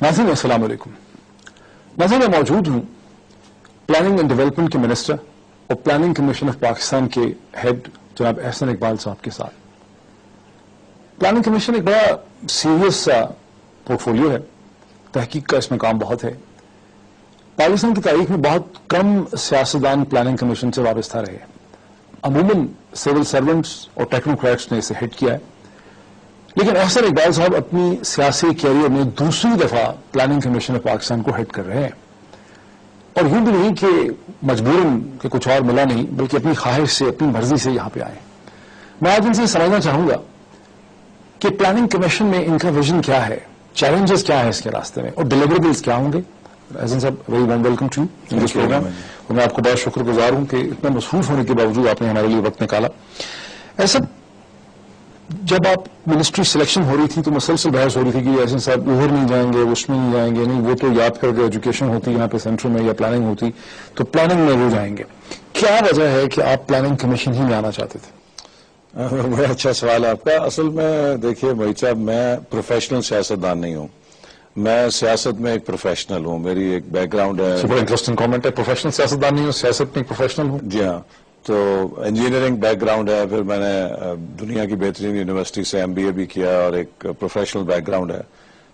ناظرین السلام علیکم. ناظرین میں موجود ہوں پلاننگ اینڈ ڈیولپمنٹ کے منسٹر اور پلاننگ کمیشن آف پاکستان کے ہیڈ جناب احسن اقبال صاحب کے ساتھ. پلاننگ کمیشن ایک بڑا سیریس پورٹ فولیو ہے, تحقیق کا اس میں کام بہت ہے. پاکستان کی تاریخ میں بہت کم سیاستدان پلاننگ کمیشن سے وابستہ رہے ہیں. عموماً سول سرونٹس اور ٹیکنوکریٹس نے اسے ہیڈ کیا ہے, لیکن احسن اقبال صاحب اپنی سیاسی کیریئر میں دوسری دفعہ پلاننگ کمیشن آف پاکستان کو ہیڈ کر رہے ہیں. اور یوں بھی نہیں کہ مجبوراً کہ کچھ اور ملا نہیں, بلکہ اپنی خواہش سے, اپنی مرضی سے یہاں پہ آئے. میں آج ان سے سمجھنا چاہوں گا کہ پلاننگ کمیشن میں ان کا ویژن کیا ہے, چیلنجز کیا ہیں اس کے راستے میں, اور ڈیلیوریبلز کیا ہوں گے. احسن صاحب very warm welcome to you this program, اور میں آپ کو بہت شکر گزار ہوں کہ اتنا مصروف ہونے کے باوجود آپ نے ہمارے لیے وقت نکالا. ایسا جب آپ منسٹری سلیکشن ہو رہی تھی تو مسلسل بحث ہو رہی تھی کہ احسن صاحب اوہر نہیں جائیں گے, اس میں نہیں جائیں گے, نہیں وہ تو یاد کر کے ایجوکیشن ہوتی یہاں پہ سینٹر میں یا پلاننگ ہوتی تو پلاننگ میں وہ جائیں گے. کیا وجہ ہے کہ آپ پلاننگ کمیشن ہی میں آنا چاہتے تھے؟ بڑا اچھا سوال ہے آپ کا. اصل میں دیکھیے محیط صاحب, میں پروفیشنل سیاستدان نہیں ہوں, میں سیاست میں ایک پروفیشنل ہوں. میری ایک بیک گراؤنڈ ہے. بڑا انٹرسٹنگ کامنٹ ہے, پروفیشنل سیاستدان نہیں ہوں, سیاست میں ایک پروفیشنل ہوں. جی ہاں, تو انجینئرنگ بیک گراؤنڈ ہے, پھر میں نے دنیا کی بہترین یونیورسٹی سے MBA بھی کیا اور ایک پروفیشنل بیک گراؤنڈ ہے.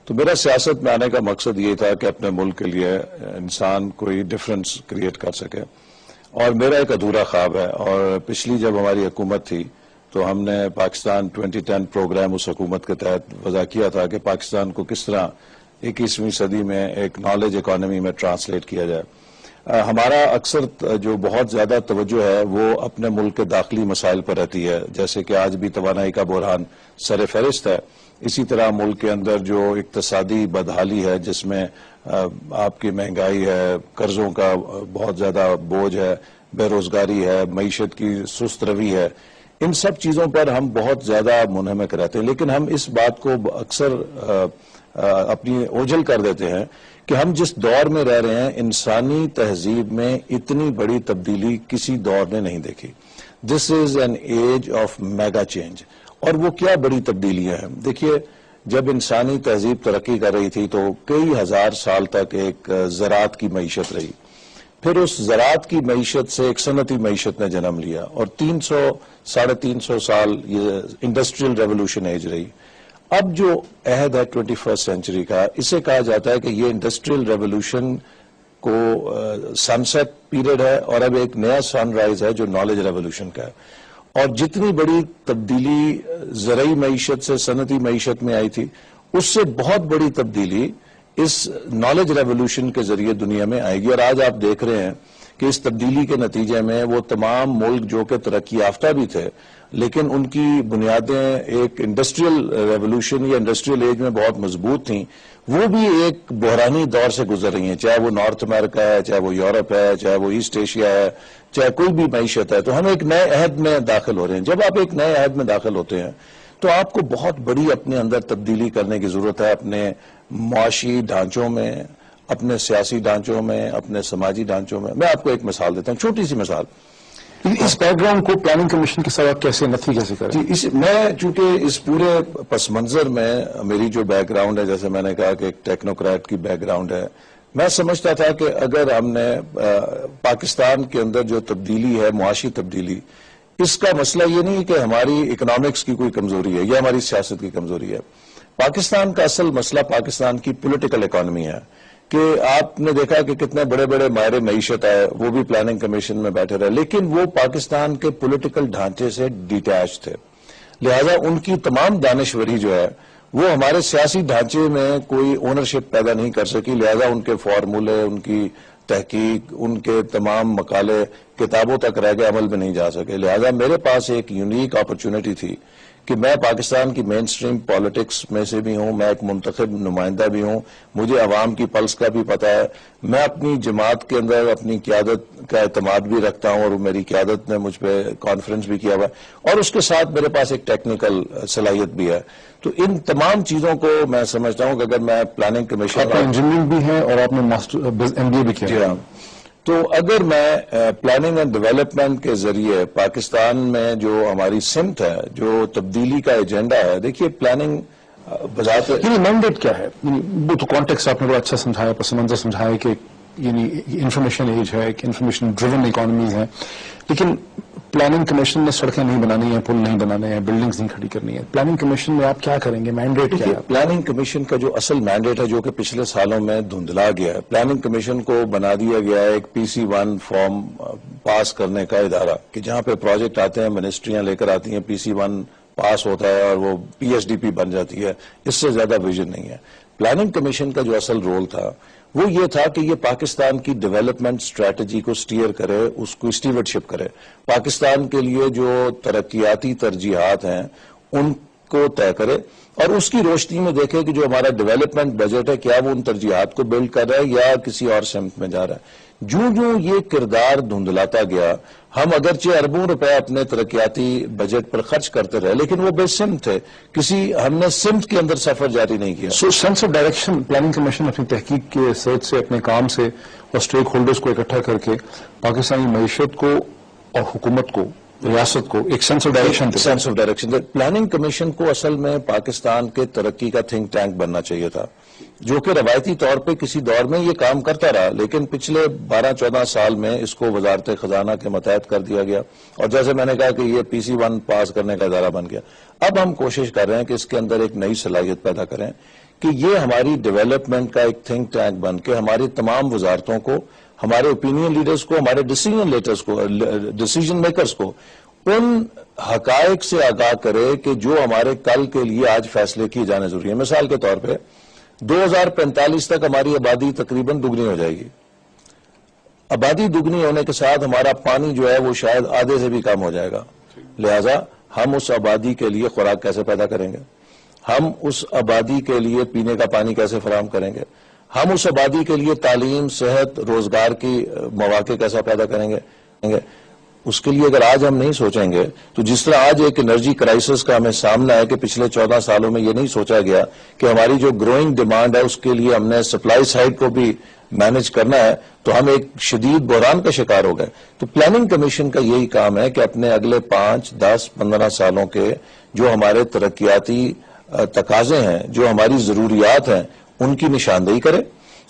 تو میرا سیاست میں آنے کا مقصد یہ تھا کہ اپنے ملک کے لیے انسان کوئی ڈفرنس کریٹ کر سکے, اور میرا ایک ادھورا خواب ہے. اور پچھلی جب ہماری حکومت تھی تو ہم نے پاکستان 2010 پروگرام اس حکومت کے تحت وضع کیا تھا کہ پاکستان کو کس طرح 21ویں صدی میں ایک نالج اکانومی میں ٹرانسلیٹ کیا جائے. ہمارا اکثر جو بہت زیادہ توجہ ہے وہ اپنے ملک کے داخلی مسائل پر رہتی ہے, جیسے کہ آج بھی توانائی کا بحران سر فہرست ہے. اسی طرح ملک کے اندر جو اقتصادی بدحالی ہے, جس میں آپ کی مہنگائی ہے, قرضوں کا بہت زیادہ بوجھ ہے, بے روزگاری ہے, معیشت کی سست روی ہے, ان سب چیزوں پر ہم بہت زیادہ منہمک رہتے ہیں. لیکن ہم اس بات کو اکثر اپنی اوجھل کر دیتے ہیں کہ ہم جس دور میں رہ رہے ہیں انسانی تہذیب میں اتنی بڑی تبدیلی کسی دور نے نہیں دیکھی. This is an age of mega change. اور وہ کیا بڑی تبدیلیاں ہیں. دیکھیے, جب انسانی تہذیب ترقی کر رہی تھی تو کئی ہزار سال تک ایک زراعت کی معیشت رہی. پھر اس زراعت کی معیشت سے ایک صنعتی معیشت نے جنم لیا, اور 300-350 سال یہ انڈسٹریل ریولوشن ایج رہی. اب جو عہد ہے 21 سینچری کا, اسے کہا جاتا ہے کہ یہ انڈسٹریل ریولوشن کو سن سیٹ پیریڈ ہے, اور اب ایک نیا سن رائز ہے جو نالج ریولوشن کا ہے. اور جتنی بڑی تبدیلی زرعی معیشت سے صنعتی معیشت میں آئی تھی, اس سے بہت بڑی تبدیلی اس نالج ریولوشن کے ذریعے دنیا میں آئے گی. اور آج آپ دیکھ رہے ہیں کہ اس تبدیلی کے نتیجے میں وہ تمام ملک جو کہ ترقی یافتہ بھی تھے لیکن ان کی بنیادیں ایک انڈسٹریل ریولوشن یا انڈسٹریل ایج میں بہت مضبوط تھیں, وہ بھی ایک بحرانی دور سے گزر رہی ہیں. چاہے وہ نارتھ امریکہ ہے, چاہے وہ یورپ ہے, چاہے وہ ایسٹ ایشیا ہے, چاہے کوئی بھی معیشت ہے. تو ہم ایک نئے عہد میں داخل ہو رہے ہیں. جب آپ ایک نئے عہد میں داخل ہوتے ہیں تو آپ کو بہت بڑی اپنے اندر تبدیلی کرنے کی ضرورت ہے, اپنے معاشی ڈھانچوں میں, اپنے سیاسی ڈھانچوں میں, اپنے سماجی ڈھانچوں میں. میں آپ کو ایک مثال دیتا ہوں, چھوٹی سی مثال. اس بیک گراؤنڈ کو پلاننگ کمیشن کے ساتھ کیسے نفی کیسے کریں؟ جی, میں چونکہ اس پورے پس منظر میں میری جو بیک گراؤنڈ ہے, جیسے میں نے کہا کہ ایک ٹیکنوکریٹ کی بیک گراؤنڈ ہے, میں سمجھتا تھا کہ اگر ہم نے پاکستان کے اندر جو تبدیلی ہے, معاشی تبدیلی, اس کا مسئلہ یہ نہیں کہ ہماری اکنامکس کی کوئی کمزوری ہے یا ہماری سیاست کی کمزوری ہے. پاکستان کا اصل مسئلہ پاکستان کی پولیٹیکل اکانومی ہے. کہ آپ نے دیکھا کہ کتنے بڑے بڑے ماہر معیشت آئے, وہ بھی پلاننگ کمیشن میں بیٹھے رہے, لیکن وہ پاکستان کے پولیٹیکل ڈھانچے سے ڈیٹیچ تھے. لہذا ان کی تمام دانشوری جو ہے وہ ہمارے سیاسی ڈھانچے میں کوئی اونرشپ پیدا نہیں کر سکی. لہذا ان کے فارمولے, ان کی تحقیق, ان کے تمام مقالے کتابوں تک رہ گئے, عمل میں نہیں جا سکے. لہذا میرے پاس ایک یونیک اپرچونٹی تھی کہ میں پاکستان کی مین سٹریم پالیٹکس میں سے بھی ہوں, میں ایک منتخب نمائندہ بھی ہوں, مجھے عوام کی پلس کا بھی پتہ ہے, میں اپنی جماعت کے اندر اپنی قیادت کا اعتماد بھی رکھتا ہوں, اور میری قیادت نے مجھ پہ کانفرنس بھی کیا ہوا ہے, اور اس کے ساتھ میرے پاس ایک ٹیکنیکل صلاحیت بھی ہے. تو ان تمام چیزوں کو میں سمجھتا ہوں کہ اگر میں پلاننگ کمیشن, آپ انجینئرنگ بھی ہے اور آپ نے MBA بھی کیا. جی ہاں, تو اگر میں پلاننگ اینڈ ڈیولپمنٹ کے ذریعے پاکستان میں جو ہماری سمت ہے, جو تبدیلی کا ایجنڈا ہے, دیکھیے پلاننگ بذات یعنی مینڈیٹ کیا ہے؟ وہ تو کانٹیکس آپ نے بڑا اچھا سمجھایا، پس منظر سمجھایا کہ یعنی انفارمیشن ایج ہے کہ انفارمیشن ڈریون اکانومیز ہیں، لیکن پلاننگ کمیشن نے سڑکیں نہیں بنانی ہیں، پل نہیں بنانے ہیں، بلڈنگز نہیں کھڑی کرنی ہے، پلاننگ کمیشن میں آپ کیا کریں گے؟ مینڈیٹ کیا ہے؟ پلاننگ کمیشن کا جو اصل مینڈیٹ ہے جو کہ پچھلے سالوں میں دھندلا گیا ہے، پلاننگ کمیشن کو بنا دیا گیا ہے ایک PC1 فارم پاس کرنے کا ادارہ، کہ جہاں پہ پروجیکٹ آتے ہیں، منسٹریاں لے کر آتی ہیں، PC1 پاس ہوتا ہے اور وہ PSDP بن جاتی ہے، اس سے زیادہ ویژن نہیں ہے۔ پلاننگ کمیشن کا جو اصل رول تھا وہ یہ تھا کہ یہ پاکستان کی ڈیولپمنٹ اسٹریٹجی کو سٹیئر کرے، اس کو اسٹیورڈشپ کرے، پاکستان کے لیے جو ترقیاتی ترجیحات ہیں ان کو طے کرے، اور اس کی روشنی میں دیکھے کہ جو ہمارا ڈیولپمنٹ بجٹ ہے کیا وہ ان ترجیحات کو بلڈ کر رہا ہے یا کسی اور سمت میں جا رہا ہے۔ جو یہ کردار دھندلاتا گیا، ہم اگرچہ اربوں روپے اپنے ترقیاتی بجٹ پر خرچ کرتے رہے لیکن وہ بے سمت تھے، ہم نے سمت کے اندر سفر جاری نہیں کیا۔ So sense of direction planning commission اپنی تحقیق کے سرچ سے، اپنے کام سے اور اسٹیک ہولڈرز کو اکٹھا کر کے پاکستانی معیشت کو اور حکومت کو، ریاست کو ایک sense of direction planning commission کو اصل میں پاکستان کے ترقی کا تھنک ٹینک بننا چاہیے تھا، جو کہ روایتی طور پہ کسی دور میں یہ کام کرتا رہا، لیکن پچھلے 12-14 سال میں اس کو وزارت خزانہ کے متحد کر دیا گیا، اور جیسے میں نے کہا کہ یہ PC1 پاس کرنے کا ادارہ بن گیا۔ اب ہم کوشش کر رہے ہیں کہ اس کے اندر ایک نئی صلاحیت پیدا کریں کہ یہ ہماری ڈیولپمنٹ کا ایک تھنک ٹینک بن کے ہماری تمام وزارتوں کو، ہمارے اوپینین لیڈرز کو، ہمارے ڈیسیژن میکرز کو ان حقائق سے آگاہ کرے کہ جو ہمارے کل کے لیے آج فیصلے کیے جانے ضروری ہیں۔ مثال کے طور پہ 2045 تک ہماری آبادی تقریباً دگنی ہو جائے گی۔ آبادی دگنی ہونے کے ساتھ ہمارا پانی جو ہے وہ شاید آدھے سے بھی کم ہو جائے گا، لہذا ہم اس آبادی کے لیے خوراک کیسے پیدا کریں گے؟ ہم اس آبادی کے لیے پینے کا پانی کیسے فراہم کریں گے؟ ہم اس آبادی کے لیے تعلیم، صحت، روزگار کی مواقع کیسے پیدا کریں گے؟ اس کے لیے اگر آج ہم نہیں سوچیں گے تو جس طرح آج ایک انرجی کرائسس کا ہمیں سامنا ہے کہ پچھلے 14 سالوں میں یہ نہیں سوچا گیا کہ ہماری جو گروئنگ ڈیمانڈ ہے اس کے لیے ہم نے سپلائی سائڈ کو بھی مینج کرنا ہے، تو ہم ایک شدید بحران کا شکار ہو گئے۔ تو پلاننگ کمیشن کا یہی کام ہے کہ اپنے اگلے 5، 10، 15 سالوں کے جو ہمارے ترقیاتی تقاضے ہیں، جو ہماری ضروریات ہیں، ان کی نشاندہی کرے،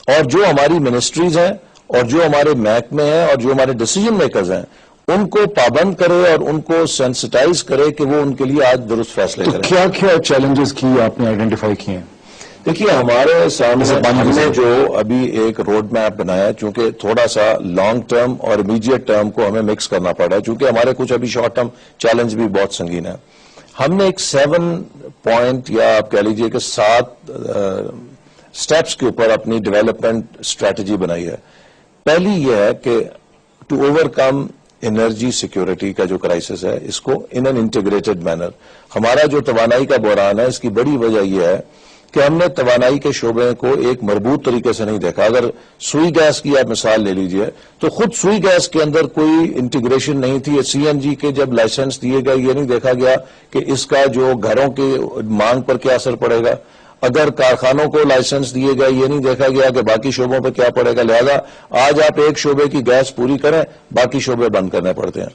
اور جو ہماری منسٹریز ہیں اور جو ہمارے محکمے ہیں اور جو ہمارے ڈیسیژن میکرز ہیں ان کو پابند کرے اور ان کو سینسٹائز کرے کہ وہ ان کے لیے آج درست فیصلے کریں۔ کیا کیا چیلنجز کی آپ نے آئیڈینٹیفائی کیے ہیں؟ دیکھیے ہمارے سامنے ہم نے جو ابھی ایک روڈ میپ بنایا، چونکہ تھوڑا سا لانگ ٹرم اور امیڈیٹ ٹرم کو ہمیں مکس کرنا پڑا ہے، چونکہ ہمارے کچھ ابھی شارٹ ٹرم چیلنج بھی بہت سنگین ہے۔ ہم نے ایک 7 پوائنٹ یا آپ کہہ لیجئے کہ 7 سٹیپس کے اوپر اپنی ڈیولپمنٹ اسٹریٹجی بنائی ہے۔ پہلی یہ ہے کہ to overcome energy security کا جو کرائسس ہے، اس کو ان این انٹیگریٹڈ مینر، ہمارا جو توانائی کا بحران ہے اس کی بڑی وجہ یہ ہے کہ ہم نے توانائی کے شعبے کو ایک مربوط طریقے سے نہیں دیکھا۔ اگر سوئی گیس کی آپ مثال لے لیجئے تو خود سوئی گیس کے اندر کوئی انٹیگریشن نہیں تھی۔ CNG کے جب لائسنس دیے گئے یہ نہیں دیکھا گیا کہ اس کا جو گھروں کی مانگ پر کیا اثر پڑے گا، اگر کارخانوں کو لائسنس دیے گئے یہ نہیں دیکھا گیا کہ باقی شعبوں پہ کیا پڑے گا، لہذا آج آپ ایک شعبے کی گیس پوری کریں، باقی شعبے بند کرنے پڑتے ہیں،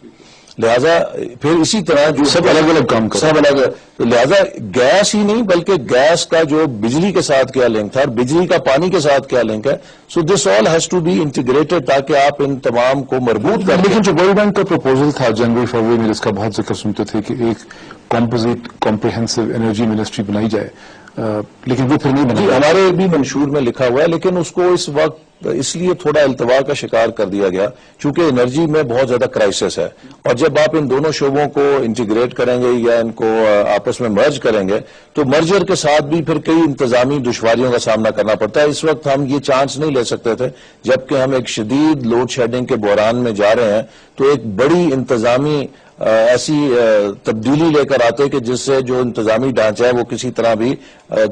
لہذا پھر اسی طرح جو سب الگ الگ کام کریں، سب الگ، لہذا گیس ہی نہیں بلکہ گیس کا جو بجلی کے ساتھ کیا لنک تھا اور بجلی کا پانی کے ساتھ کیا لنک ہے، سو دس آل ہیز ٹو بی انٹیگریٹڈ تاکہ آپ ان تمام کو مربوط کریں۔ لیکن جو ورلڈ بینک کا پروپوزل تھا جنوری فروری میں، جس کا بہت ذکر سنتے تھے کہ ایک کمپوزٹ کمپریہنسو انرجی منسٹری بنائی جائے، لیکن وہ پھر نہیں بنا۔ ہمارے بھی منشور میں لکھا ہوا ہے، لیکن اس کو اس وقت اس لیے تھوڑا التوا کا شکار کر دیا گیا چونکہ انرجی میں بہت زیادہ کرائسس ہے، اور جب آپ ان دونوں شعبوں کو انٹیگریٹ کریں گے یا ان کو آپس میں مرج کریں گے تو مرجر کے ساتھ بھی پھر کئی انتظامی دشواریوں کا سامنا کرنا پڑتا ہے۔ اس وقت ہم یہ چانس نہیں لے سکتے تھے، جبکہ ہم ایک شدید لوڈ شیڈنگ کے بحران میں جا رہے ہیں، تو ایک بڑی انتظامی ایسی تبدیلی لے کر آتے کہ جس سے جو انتظامی ڈھانچہ ہے وہ کسی طرح بھی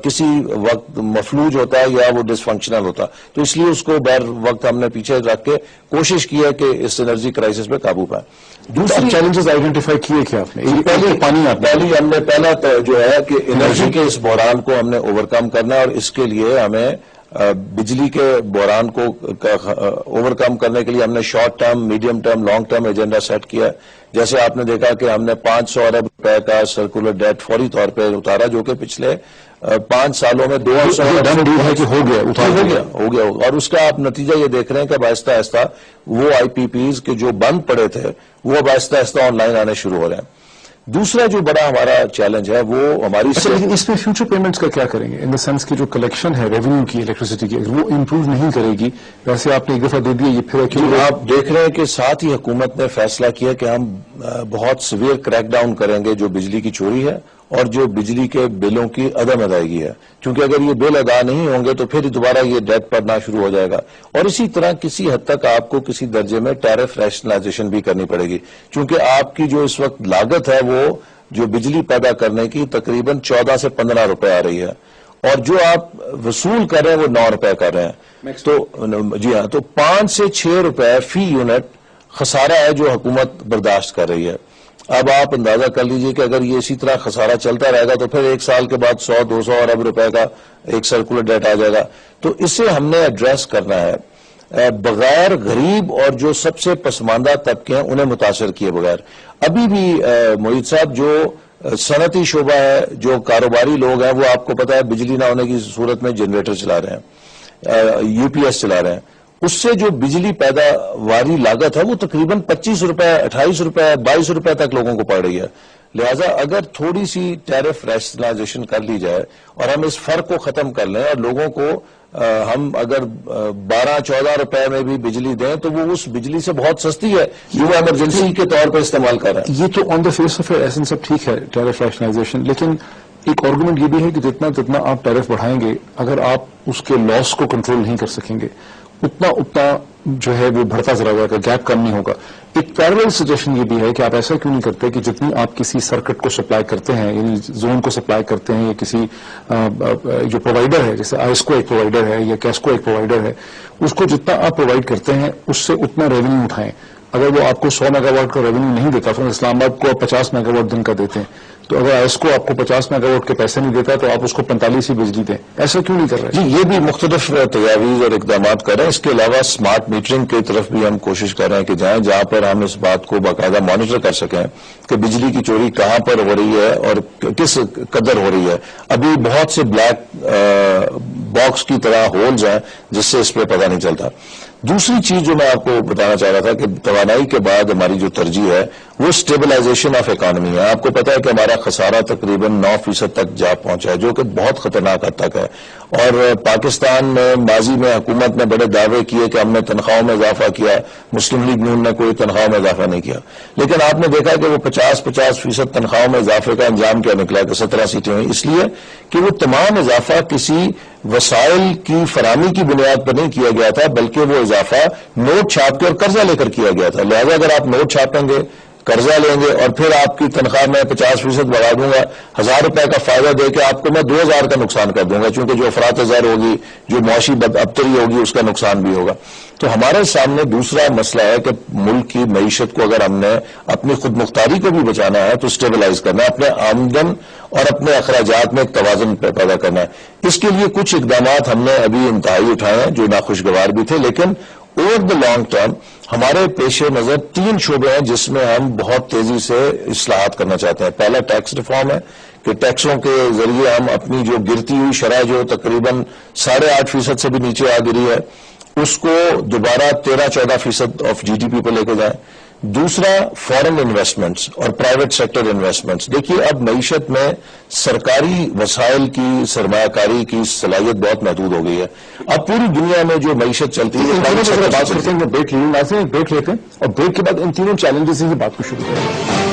کسی وقت مفلوج ہوتا ہے یا وہ ڈس فنکشنل ہوتا، تو اس لیے اس کو بہر وقت ہم نے پیچھے رکھ کے کوشش کی ہے کہ اس انرجی کرائسس پہ قابو پائیں۔ دوسری چیلنجز آئیڈینٹیفائی کیے کیا آپ نے؟ پہلی پہلا جو ہے کہ انرجی کے اس بحران کو ہم نے اوور کم کرنا ہے، اور اس کے لیے ہمیں بجلی کے بحران کو اوور کم کرنے کے لیے ہم نے short term, medium term, long term agenda set کیا. جیسے آپ نے دیکھا کہ ہم نے 500 ارب روپے کا سرکولر ڈیٹ فوری طور پہ اتارا، جو کہ پچھلے 5 سالوں میں 200 ہو گیا. اور اس کا آپ نتیجہ یہ دیکھ رہے ہیں کہ اب آہستہ آہستہ وہ آئی پی پیز کے جو بند پڑے تھے وہ اب آہستہ آہستہ آن لائن آنے شروع ہو رہے ہیں. دوسرا جو بڑا ہمارا چیلنج ہے وہ ہماری لیکن اس میں فیوچر پیمنٹس کا کیا کریں گے؟ ان دا سینس کی جو کلیکشن ہے ریونیو کی الیکٹریسٹی کی، اگر وہ امپروو نہیں کرے گی، ویسے آپ نے ایک دفعہ دے دیا، یہ پھر آپ دیکھ رہے ہیں کہ ساتھ ہی حکومت نے فیصلہ کیا کہ ہم بہت سیویئر کریک ڈاؤن کریں گے جو بجلی کی چوری ہے اور جو بجلی کے بلوں کی عدم ادائیگی ہے، کیونکہ اگر یہ بل ادا نہیں ہوں گے تو پھر دوبارہ یہ ڈیٹ پڑنا شروع ہو جائے گا. اور اسی طرح کسی حد تک آپ کو کسی درجے میں ٹیرف ریشنلائزیشن بھی کرنی پڑے گی، کیونکہ آپ کی جو اس وقت لاگت ہے وہ جو بجلی پیدا کرنے کی تقریباً 14 سے 15 روپے آ رہی ہے، اور جو آپ وصول کر رہے ہیں وہ 9 روپے کر رہے ہیں. تو جی ہاں، تو 5 سے 6 روپے فی یونٹ خسارہ ہے جو حکومت برداشت کر رہی ہے. اب آپ اندازہ کر لیجئے کہ اگر یہ اسی طرح خسارہ چلتا رہے گا تو پھر 1 سال کے بعد 100-200 ارب روپے کا ایک سرکولر ڈیٹ آ جائے گا. تو اسے ہم نے ایڈریس کرنا ہے بغیر غریب اور جو سب سے پسماندہ طبقے ہیں انہیں متاثر کیے بغیر. ابھی بھی معید صاحب جو صنعتی شعبہ ہے، جو کاروباری لوگ ہیں، وہ آپ کو پتا ہے بجلی نہ ہونے کی صورت میں جنریٹر چلا رہے ہیں، یو پی ایس چلا رہے ہیں. اس سے جو بجلی پیداواری لاگت ہے وہ تقریباً 25 روپے، 28 روپے، 22 روپے تک لوگوں کو پڑ رہی ہے. لہذا اگر تھوڑی سی ٹیرف ریشنلائزیشن کر لی جائے اور ہم اس فرق کو ختم کر لیں اور لوگوں کو ہم اگر 12-14 روپے میں بھی بجلی دیں تو وہ اس بجلی سے بہت سستی ہے جو وہ ایمرجنسی کے طور پر استعمال کر رہے ہیں. یہ تو آن دا فیس آف ایسن سب ٹھیک ہے ٹیرف ریشنلائزیشن، لیکن ایک آرگومنٹ یہ بھی ہے کہ جتنا آپ ٹیرف بڑھائیں گے، اگر آپ اس کے لاس کو کنٹرول نہیں کر سکیں گے اتنا جو ہے وہ بڑھتا ضرور جائے گا، گیپ کم نہیں ہوگا. ایک پیرلل سجیشن یہ بھی ہے کہ آپ ایسا کیوں نہیں کرتے کہ جتنی آپ کسی سرکٹ کو سپلائی کرتے ہیں، یعنی زون کو سپلائی کرتے ہیں، یا کسی جو پرووائڈر ہے، جیسے آئسکو ایک پرووائڈر ہے یا کیسکو ایک پرووائڈر ہے، اس کو جتنا آپ پرووائڈ کرتے ہیں اس سے اتنا ریونیو اٹھائیں. اگر وہ آپ کو 100 میگا واٹ کا ریونیو نہیں دیتا، پھر اسلام آباد کو آپ 50 میگا واٹ دن کا دیتے ہیں، تو اگر آئسکو آپ کو 50 میگا واٹ کے پیسے نہیں دیتا تو آپ اس کو 45 ہی بجلی دیں. ایسا کیوں نہیں کر رہے؟ جی، یہ بھی مختلف تجاویز اور اقدامات کر رہے ہیں. اس کے علاوہ اسمارٹ میٹرنگ کی طرف بھی ہم کوشش کر رہے ہیں کہ جہاں پر ہم اس بات کو باقاعدہ مانیٹر کر سکیں کہ بجلی کی چوری کہاں پر ہو رہی ہے اور کس قدر ہو رہی ہے. ابھی بہت سے بلیک باکس کی طرح ہولز ہیں جس سے اس پہ پتہ نہیں چلتا. دوسری چیز جو میں آپ کو بتانا چاہ رہا تھا کہ توانائی کے بعد ہماری جو ترجیح ہے وہ اسٹیبلائزیشن آف اکانومی ہے. آپ کو پتا ہے کہ ہمارا خسارہ تقریباً 9% تک جا پہنچا ہے، جو کہ بہت خطرناک حد تک ہے. اور پاکستان میں ماضی میں حکومت نے بڑے دعوے کیے کہ ہم نے تنخواہوں میں اضافہ کیا، مسلم لیگ نون نے کوئی تنخواہوں میں اضافہ نہیں کیا. لیکن آپ نے دیکھا کہ وہ 50% تنخواہوں میں اضافے کا انجام کیا نکلا کہ 17 سیٹیں ہوئی، اس لیے کہ وہ تمام اضافہ کسی وسائل کی فراہمی کی بنیاد پر نہیں کیا گیا تھا، بلکہ وہ اضافہ نوٹ چھاپ کے اور قرضہ لے کر کیا گیا تھا. لہذا اگر آپ نوٹ چھاپیں گے، قرضہ لیں گے اور پھر آپ کی تنخواہ میں 50% بڑھا دوں گا، 1000 روپے کا فائدہ دے کے آپ کو میں 2000 کا نقصان کر دوں گا، چونکہ جو افراط زر ہوگی، جو معاشی بدابتری ہوگی، اس کا نقصان بھی ہوگا. تو ہمارے سامنے دوسرا مسئلہ ہے کہ ملک کی معیشت کو اگر ہم نے اپنی خود مختاری کو بھی بچانا ہے تو اسٹیبلائز کرنا ہے، اپنے آمدن اور اپنے اخراجات میں ایک توازن پیدا کرنا ہے. اس کے لیے کچھ اقدامات ہم نے ابھی انتہائی اٹھائے ہیں جو ناخوشگوار بھی تھے، لیکن اوور دا لانگ ٹرم ہمارے پیش نظر 3 شعبے ہیں جس میں ہم بہت تیزی سے اصلاحات کرنا چاہتے ہیں. پہلا ٹیکس ریفارم ہے کہ ٹیکسوں کے ذریعے ہم اپنی جو گرتی ہوئی شرح جو تقریباً 8.5% سے بھی نیچے آ گری ہے اس کو دوبارہ 13-14% آف جی ڈی پی پر لے کے جائیں. دوسرا فارن انویسٹمنٹس اور پرائیویٹ سیکٹر انویسٹمنٹس. دیکھیے اب معیشت میں سرکاری وسائل کی سرمایہ کاری کی صلاحیت بہت محدود ہو گئی ہے. اب پوری دنیا میں جو معیشت چلتی ہے بات کرتے ہیں بریک لیتے ہیں اور بریک کے بعد ان تینوں چیلنجز کی بات کو شروع کریں گے.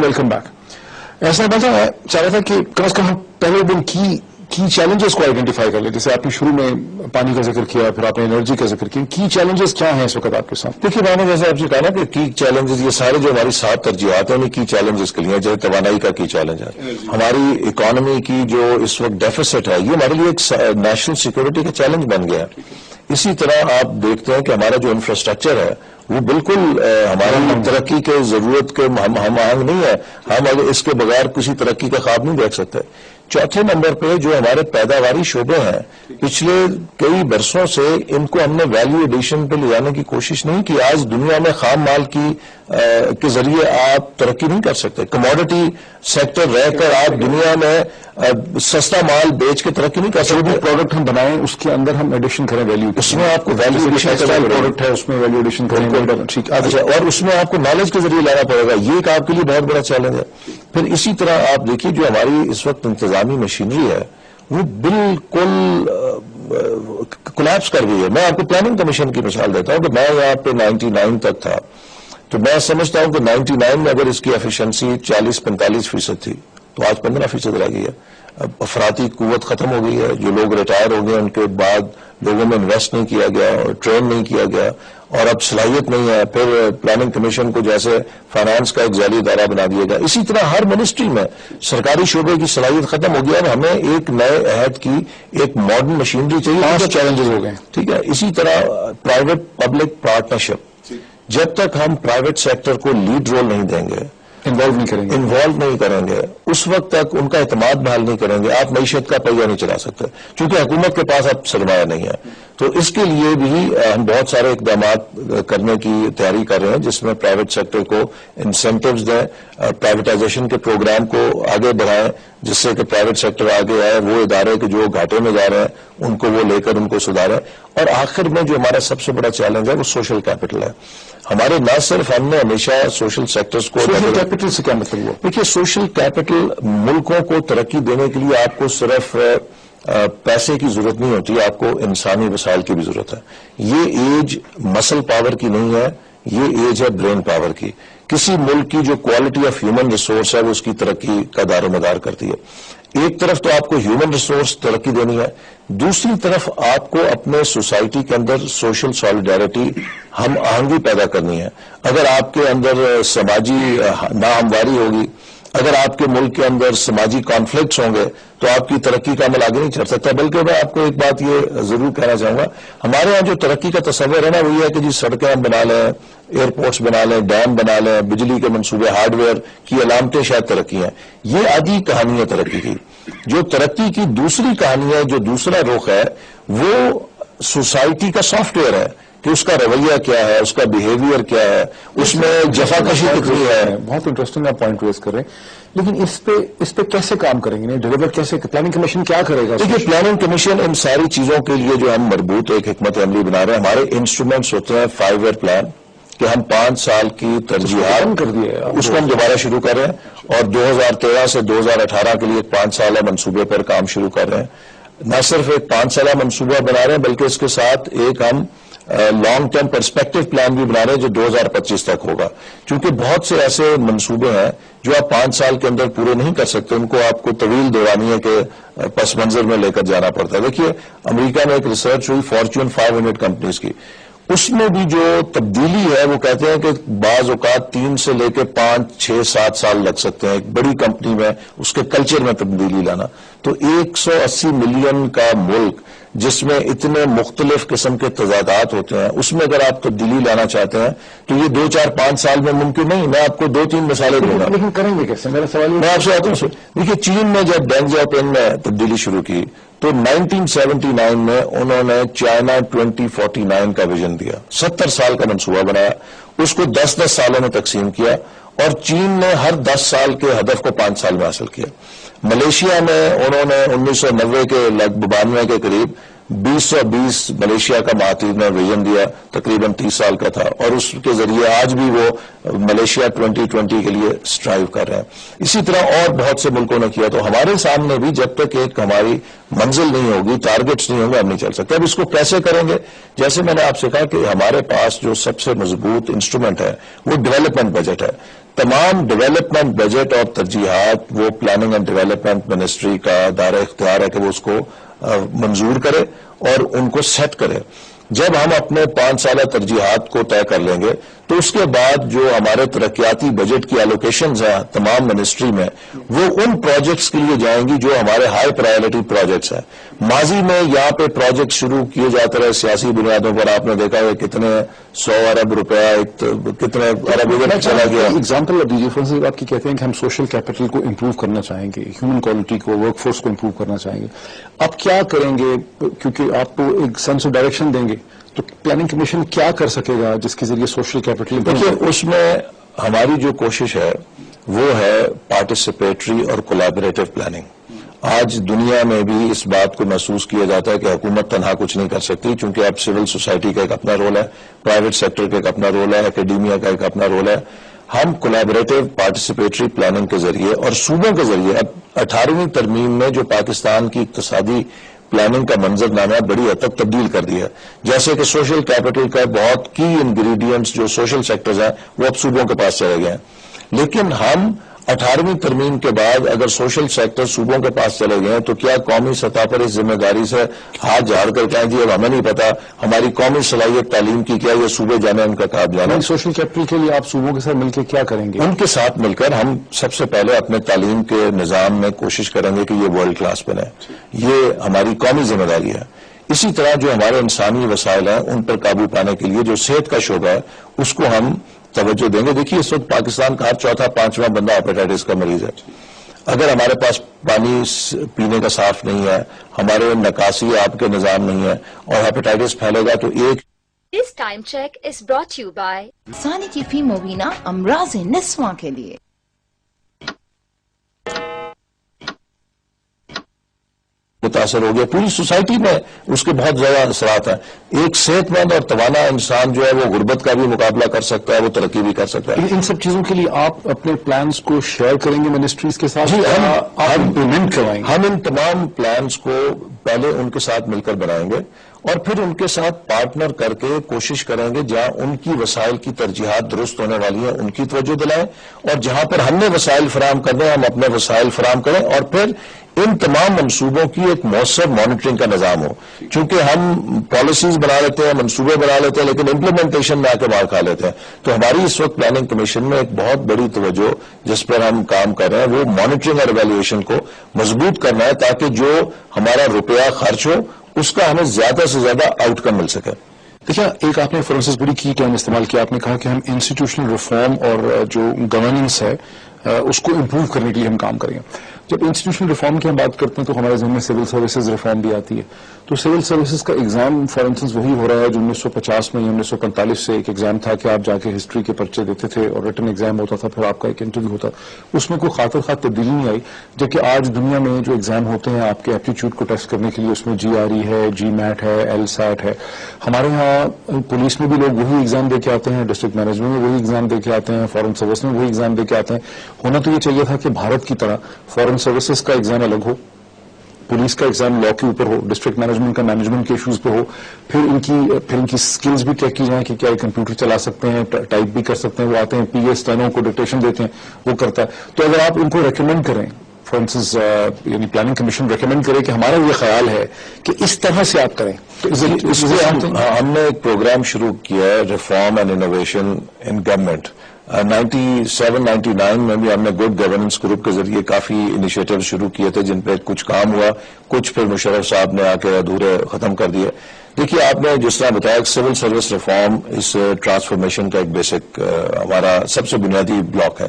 Welcome back. ایسا میں چاہ رہا تھا کہ کم از کم ہم پہلے دن کی چیلنجز کو آئیڈینٹیفائی کر لیں. جیسے آپ نے شروع میں پانی کا ذکر کیا، پھر آپ نے انرجی کا ذکر کیا. کی چیلنجز کیا ہیں اس وقت آپ کے ساتھ؟ دیکھیے میں نے جیسے آپ سے کہا نا کہ کی چیلنجز، یہ سارے جو ہماری 7 ترجیحات ہیں کی چیلنجز کے لیے، جیسے توانائی کا کی چیلنج ہے، ہماری اکانومی کی جو اس وقت ڈیفیسٹ ہے، یہ ہمارے لیے ایک نیشنل سیکورٹی کا چیلنج بن گیا ہے. اسی طرح آپ دیکھتے ہیں کہ ہمارا جو انفراسٹرکچر ہے وہ بالکل ہماری ترقی کے ضرورت کے ہم آہنگ نہیں ہے. ہم اگر اس کے بغیر کسی ترقی کا خواب نہیں دیکھ سکتے. چوتھے نمبر پہ جو ہمارے پیداواری شعبے ہیں پچھلے کئی برسوں سے ان کو ہم نے ویلیو ایڈیشن پہ لے جانے کی کوشش نہیں کی. آج دنیا میں خام مال کے ذریعے آپ ترقی نہیں کر سکتے. کموڈٹی سیکٹر رہ کر آپ دنیا میں سستا مال بیچ کے ترقی نہیں کر سکتے. پروڈکٹ ہم بنائیں اس کے اندر ہم ایڈیشن کریں ویلیو, اس میں آپ کو ویلیو ایڈیشن پروڈکٹ ہے اس میں ویلیو ایڈیشن کریں, اور اس میں آپ کو نالج کے ذریعے لانا پڑے گا. یہ ایک آپ کے لیے بہت بڑا چیلنج ہے. پھر اسی طرح آپ دیکھیے جو ہماری اس وقت انتظامی مشینری ہے وہ بالکل کولیپس کر گئی ہے. میں آپ کو پلاننگ کمیشن کی مثال دیتا ہوں کہ میں یہاں پہ 99 تک تھا, تو میں سمجھتا ہوں کہ 99 میں اگر اس کی ایفیشنسی 40-45% تھی تو آج 15% رہ گئی ہے. افراطی قوت ختم ہو گئی ہے. جو لوگ ریٹائر ہو گئے ان کے بعد لوگوں میں انویسٹ نہیں کیا گیا اور ٹرین نہیں کیا گیا, اور اب صلاحیت نہیں ہے. پھر پلاننگ کمیشن کو جیسے فائنانس کا ایک ذیلی ادارہ بنا دیا گیا. اسی طرح ہر منسٹری میں سرکاری شعبے کی صلاحیت ختم ہو گیا. اب ہمیں ایک نئے عہد کی ایک ماڈرن مشینری چاہیے. 5 چیلنجز ہو گئے, ٹھیک ہے. اسی طرح پرائیویٹ پبلک پارٹنرشپ, جب تک ہم پرائیویٹ سیکٹر کو لیڈ رول نہیں دیں گے, انوالو نہیں کریں گے, اس وقت تک ان کا اعتماد بحال نہیں کریں گے, آپ معیشت کا پہیہ نہیں چلا سکتے, کیونکہ حکومت کے پاس اب سرمایہ نہیں ہے. تو اس کے لیے بھی ہم بہت سارے اقدامات کرنے کی تیاری کر رہے ہیں جس میں پرائیویٹ سیکٹر کو انسینٹیوز دیں, پرائیویٹائزیشن کے پروگرام کو آگے بڑھائیں جس سے کہ پرائیویٹ سیکٹر آگے آئے, وہ ادارے کے جو گھاٹے میں جا رہے ہیں ان کو وہ لے کر ان کو سدھاریں. اور آخر میں جو ہمارا سب سے بڑا چیلنج ہے وہ سوشل کیپٹل ہے. ہمارے نہ صرف ہم نے ہمیشہ سوشل سیکٹرز کو, سوشل کیپٹل سے کیا مطلب ہوا؟ دیکھیے سوشل کیپٹل ملکوں کو ترقی دینے کے لیے آپ کو صرف پیسے کی ضرورت نہیں ہوتی, آپ کو انسانی وسائل کی بھی ضرورت ہے. یہ ایج مسل پاور کی نہیں ہے, یہ ایج ہے برین پاور کی. کسی ملک کی جو کوالٹی آف ہیومن ریسورس ہے وہ اس کی ترقی کا دار و مدار کرتی ہے. ایک طرف تو آپ کو ہیومن ریسورس ترقی دینی ہے, دوسری طرف آپ کو اپنے سوسائٹی کے اندر سوشل سالیڈیرٹی ہم آہنگی پیدا کرنی ہے. اگر آپ کے اندر سماجی ناہمواری ہوگی, اگر آپ کے ملک کے اندر سماجی کانفلکٹس ہوں گے تو آپ کی ترقی کا عمل آگے نہیں چڑھ سکتا. بلکہ میں آپ کو ایک بات یہ ضرور کہنا چاہوں گا, ہمارے ہاں جو ترقی کا تصور ہے نا وہ یہ ہے کہ جی سڑکیں ہم بنا لیں, ایئرپورٹس بنا لیں, ڈیم بنا لیں, بجلی کے منصوبے, ہارڈ ویئر کی علامتیں شاید ترقی ہیں. یہ آدھی کہانی ہے ترقی کی. جو ترقی کی دوسری کہانی ہے, جو دوسرا رخ ہے, وہ سوسائٹی کا سافٹ ویئر ہے کہ اس کا رویہ کیا ہے, اس کا بیہیویئر کیا ہے, اس میں جفاکشی کتنی ہے. بہت انٹرسٹنگ آپ پوائنٹ ریز کر رہے ہیں, لیکن اس پہ کیسے کام کریں گے, ڈیلیور کیسے, پلاننگ کمیشن کیا کرے گا؟ دیکھیے پلاننگ کمیشن ان ساری چیزوں کے لیے جو ہم مربوط ایک حکمت عملی بنا رہے ہیں. ہمارے انسٹرومنٹس ہوتے ہیں 5 ایئر پلان کہ ہم 5 سال کی ترجیحات کر دیے, اس کو ہم دوبارہ شروع کر رہے ہیں, اور 2013 سے 2018 کے لیے ایک 5 سالہ منصوبے پر کام شروع کر رہے ہیں. نہ صرف ایک 5 سالہ منصوبہ بنا رہے ہیں بلکہ اس کے ساتھ ایک ہم لانگ ٹرم پرسپیکٹو پلان بھی بنا رہے ہیں جو 2025 تک ہوگا. کیونکہ بہت سے ایسے منصوبے ہیں جو آپ 5 سال کے اندر پورے نہیں کر سکتے, ان کو آپ کو طویل دورانیے کے پس منظر میں لے کر جانا پڑتا ہے. دیکھیے امریکہ میں ایک ریسرچ ہوئی فارچون 500 کمپنیز کی, اس میں بھی جو تبدیلی ہے وہ کہتے ہیں کہ بعض اوقات 3 سے لے کے 5, 6, 7 سال لگ سکتے ہیں ایک بڑی کمپنی میں اس کے کلچر میں تبدیلی لانا. تو 180 ملین کا ملک جس میں اتنے مختلف قسم کے تضادات ہوتے ہیں, اس میں اگر آپ تبدیلی لانا چاہتے ہیں تو یہ 2, 4, 5 سال میں ممکن نہیں. میں آپ کو 2-3 مثالیں دوں گا. لیکن کریں گے کیسے, میرا سوال میں آپ سے آتا ہوں. دیکھیے چین میں جب ڈینگ جیاپنگ میں تبدیلی شروع کی تو 1979 میں انہوں نے چائنا 2049 کا ویژن دیا, 70 سال کا منصوبہ بنایا, اس کو 10-10 سالوں میں تقسیم کیا, اور چین نے ہر 10 سال کے ہدف کو 5 سال میں حاصل کیا. ملیشیا میں انہوں نے 1990 کے 92 کے قریب 2020 ملیشیا کا مہاتیر نے ویژن دیا, تقریباً 30 سال کا تھا, اور اس کے ذریعے آج بھی وہ ملیشیا 2020 کے لیے سٹرائیو کر رہے ہیں. اسی طرح اور بہت سے ملکوں نے کیا. تو ہمارے سامنے بھی جب تک ایک ہماری منزل نہیں ہوگی, ٹارگٹس نہیں ہوں گے, ہم نہیں چل سکتے. اب اس کو کیسے کریں گے؟ جیسے میں نے آپ سے کہا کہ ہمارے پاس جو سب سے مضبوط انسٹرومنٹ ہے وہ ڈیولپمنٹ بجٹ ہے. تمام ڈیولپمنٹ بجٹ اور ترجیحات وہ پلاننگ اینڈ ڈیولپمنٹ منسٹری کا دائرہ اختیار ہے کہ وہ اس کو منظور کرے اور ان کو سیٹ کرے. جب ہم اپنے 5 سالہ ترجیحات کو طے کر لیں گے تو اس کے بعد جو ہمارے ترقیاتی بجٹ کی الوکیشنز ہیں تمام منسٹری میں, وہ ان پروجیکٹس کے لیے جائیں گی جو ہمارے ہائی پرائیورٹی پروجیکٹس ہیں. ماضی میں یہاں پہ پروجیکٹ شروع کیے جاتے رہے سیاسی بنیادوں پر. آپ نے دیکھا ہے کتنے 100 ارب روپیہ کتنے ارب ادھر چلا گیا. ایگزامپل اب دیجیے. فار ایگزامپل آپ کی کہتے ہیں کہ ہم سوشل کیپٹل کو امپروو کرنا چاہیں گے, ہیومن کوالٹی کو, ورک فورس کو امپروو کرنا چاہیں گے. آپ کیا کریں گے, کیونکہ آپ کو ایک سینس آف ڈائریکشن دیں گے, تو پلاننگ کمیشن کیا کر سکے گا جس کے ذریعے سوشل کیپٹل. دیکھیے اس میں ہماری جو کوشش ہے وہ ہے پارٹیسپیٹری اور کولیبریٹو پلاننگ. آج دنیا میں بھی اس بات کو محسوس کیا جاتا ہے کہ حکومت تنہا کچھ نہیں کر سکتی, چونکہ اب سول سوسائٹی کا ایک اپنا رول ہے, پرائیویٹ سیکٹر کا ایک اپنا رول ہے, اکیڈیمیا کا ایک اپنا رول ہے. ہم کولیبریٹو پارٹیسپیٹری پلاننگ کے ذریعے اور صوبوں کے ذریعے اب 18ویں ترمیم میں جو پاکستان کی اقتصادی پلاننگ کا منظرنامہ بڑی حد تک تبدیل کر دیا ہے. جیسے کہ سوشل کیپٹل کا بہت کی انگریڈینٹس جو سوشل سیکٹرز ہیں وہ اب صوبوں کے پاس چلے گئے ہیں. لیکن ہم 18ویں ترمیم کے بعد اگر سوشل سیکٹر صوبوں کے پاس چلے گئے تو کیا قومی سطح پر اس ذمہ داری سے ہاتھ جھاڑ کر کہیں جی اب ہمیں نہیں پتا ہماری قومی صلاحیت تعلیم کی کیا, یہ صوبے جانے ان کا کام جانا. سوشل کیپٹل کے لیے آپ صوبوں کے ساتھ مل کے کیا کریں گے؟ ان کے ساتھ مل کر ہم سب سے پہلے اپنے تعلیم کے نظام میں کوشش کریں گے کہ یہ ورلڈ کلاس بنے. یہ ہماری قومی ذمہ داری ہے. اسی طرح جو ہمارے انسانی وسائل ہیں ان پر قابو پانے کے لیے جو صحت کا شعبہ ہے اس کو ہم توجہ دیں گے. دیکھیے اس وقت پاکستان کا ہر چوتھا پانچواں بندہ ہیپیٹائٹس کا مریض ہے. اگر ہمارے پاس پانی پینے کا صاف نہیں ہے, ہمارے نکاسی آپ کے نظام نہیں ہے اور ہیپیٹائٹس پھیلے گا تو ایک. This time check is brought to you by ثانی کی فی مبینہ امراض نسواں کے لیے. متاثر ہو گیا. پوری سوسائٹی میں اس کے بہت زیادہ اثرات ہیں. ایک صحت مند اور توانا انسان جو ہے وہ غربت کا بھی مقابلہ کر سکتا ہے, وہ ترقی بھی کر سکتا ہے. ان سب چیزوں کے لیے آپ اپنے پلانز کو شیئر کریں گے منسٹریز کے ساتھ؟ جی, آپ امپلیمنٹ کروائیں گے. ہم ان تمام پلانز کو پہلے ان کے ساتھ مل کر بنائیں گے اور پھر ان کے ساتھ پارٹنر کر کے کوشش کریں گے جہاں ان کی وسائل کی ترجیحات درست ہونے والی ہیں ان کی توجہ دلائیں, اور جہاں پر ہم نے وسائل فراہم کرنے ہم اپنے وسائل فراہم کریں, اور پھر ان تمام منصوبوں کی ایک مؤثر مانیٹرنگ کا نظام ہو. چونکہ ہم پالیسیز بنا لیتے ہیں, منصوبے بنا لیتے ہیں, لیکن امپلیمنٹیشن میں آ کے مار کھا لیتے ہیں. تو ہماری اس وقت پلاننگ کمیشن میں ایک بہت بڑی توجہ جس پر ہم کام کر رہے ہیں وہ مانیٹرنگ اور ایویلویشن کو مضبوط کرنا ہے, تاکہ جو ہمارا روپیہ خرچ ہو اس کا ہمیں زیادہ سے زیادہ آؤٹ کم مل سکے. دیکھیں, ایک آپ نے فرانسس بڑی کی ٹرم استعمال کیا. آپ نے کہا کہ ہم انسٹیٹیوشنل ریفارم اور جو گورننس ہے اس کو امپروو کرنے کے لیے ہم کام کریں گے. جب انسٹیٹیوشنل ریفارم کی ہم بات کرتے ہیں تو ہمارے ذہن میں سول سروسز ریفارم بھی آتی ہے. تو سول سروسز کا ایگزام فار انسٹنس وہی ہو رہا ہے جو 1950 میں یا 1945 سے ایک ایگزام تھا کہ آپ جا کے ہسٹری کے پرچے دیتے تھے اور ریٹن ایگزام ہوتا تھا, پھر آپ کا ایک انٹرویو ہوتا. اس میں کوئی خاطر خواہ تبدیلی نہیں آئی. جبکہ آج دنیا میں جو ایگزام ہوتے ہیں آپ کے ایپٹیچیوڈ کو ٹیسٹ کرنے کے لیے اس میں GRE ہے, GMAT ہے, LSAT ہے. ہمارے ہاں پولیس میں بھی لوگ وہی ایگزام دے کے آتے ہیں, ڈسٹرکٹ مینجمنٹ میں وہی ایگزام دے کے آتے ہیں, فارن سروس میں وہی ایگزام دے کے آتے ہیں. ہونا تو یہ چاہیے تھا کہ بھارت کی طرح فارن سروسز کا ایگزام الگ ہو, پولیس کا ایگزام لا کے اوپر ہو, ڈسٹرکٹ مینجمنٹ کا مینجمنٹ کے ایشوز پہ ہو, پھر ان کی سکلز بھی چیک کی جائیں کہ کیا یہ کمپیوٹر چلا سکتے ہیں, ٹائپ بھی کر سکتے ہیں. وہ آتے ہیں PA اسٹینو کو ڈکٹیشن دیتے ہیں, وہ کرتا ہے. تو اگر آپ ان کو ریکمینڈ کریں, فار انسٹنس یعنی پلاننگ کمیشن ریکمینڈ کرے کہ ہمارا یہ خیال ہے کہ اس طرح سے آپ کریں, تو ہم نے ایک پروگرام شروع کیا ہے reform and innovation in government. 97-99 میں بھی ہم نے گڈ گورننس گروپ کے ذریعے کافی انیشیٹو شروع کیے تھے جن پہ کچھ کام ہوا, کچھ پھر مشرف صاحب نے آ کے ادھورے ختم کر دیے. دیکھیے آپ نے جس طرح بتایا کہ سول سروس ریفارم اس ٹرانسفارمیشن کا ایک بیسک ہمارا سب سے بنیادی بلاک ہے.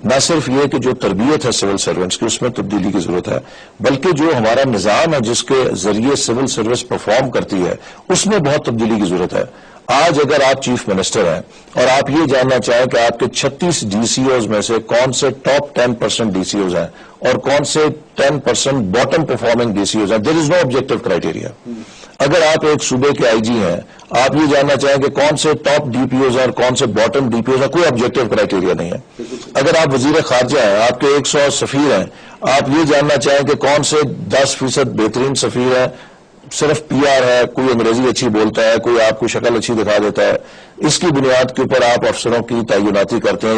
نہ صرف یہ کہ جو تربیت ہے سول سروینٹس کی اس میں تبدیلی کی ضرورت ہے, بلکہ جو ہمارا نظام ہے جس کے ذریعے سول سروس پرفارم کرتی ہے اس میں بہت تبدیلی کی ضرورت ہے. آج اگر آپ چیف منسٹر ہیں اور آپ یہ جاننا چاہیں کہ آپ کے 36 DCOs میں سے کون سے ٹاپ 10% DCOs ہیں اور کون سے 10% باٹم پرفارمنگ DCOs ہیں, دیر از نو آبجیکٹو کرائیٹیریا. اگر آپ ایک صوبے کے IG ہیں, آپ یہ جاننا چاہیں کہ کون سے ٹاپ DPOs ہیں اور کون سے باٹم DPOs ہیں, کوئی آبجیکٹو کرائیٹیریا نہیں ہے. اگر آپ وزیر خارجہ ہیں, آپ کے 100 سفیر ہیں, آپ یہ جاننا چاہیں کہ کون سے 10% بہترین سفیر ہیں, صرف PR ہے, کوئی انگریزی اچھی بولتا ہے, کوئی آپ کو شکل اچھی دکھا دیتا ہے, اس کی بنیاد کے اوپر آپ افسروں کی تعیناتی کرتے ہیں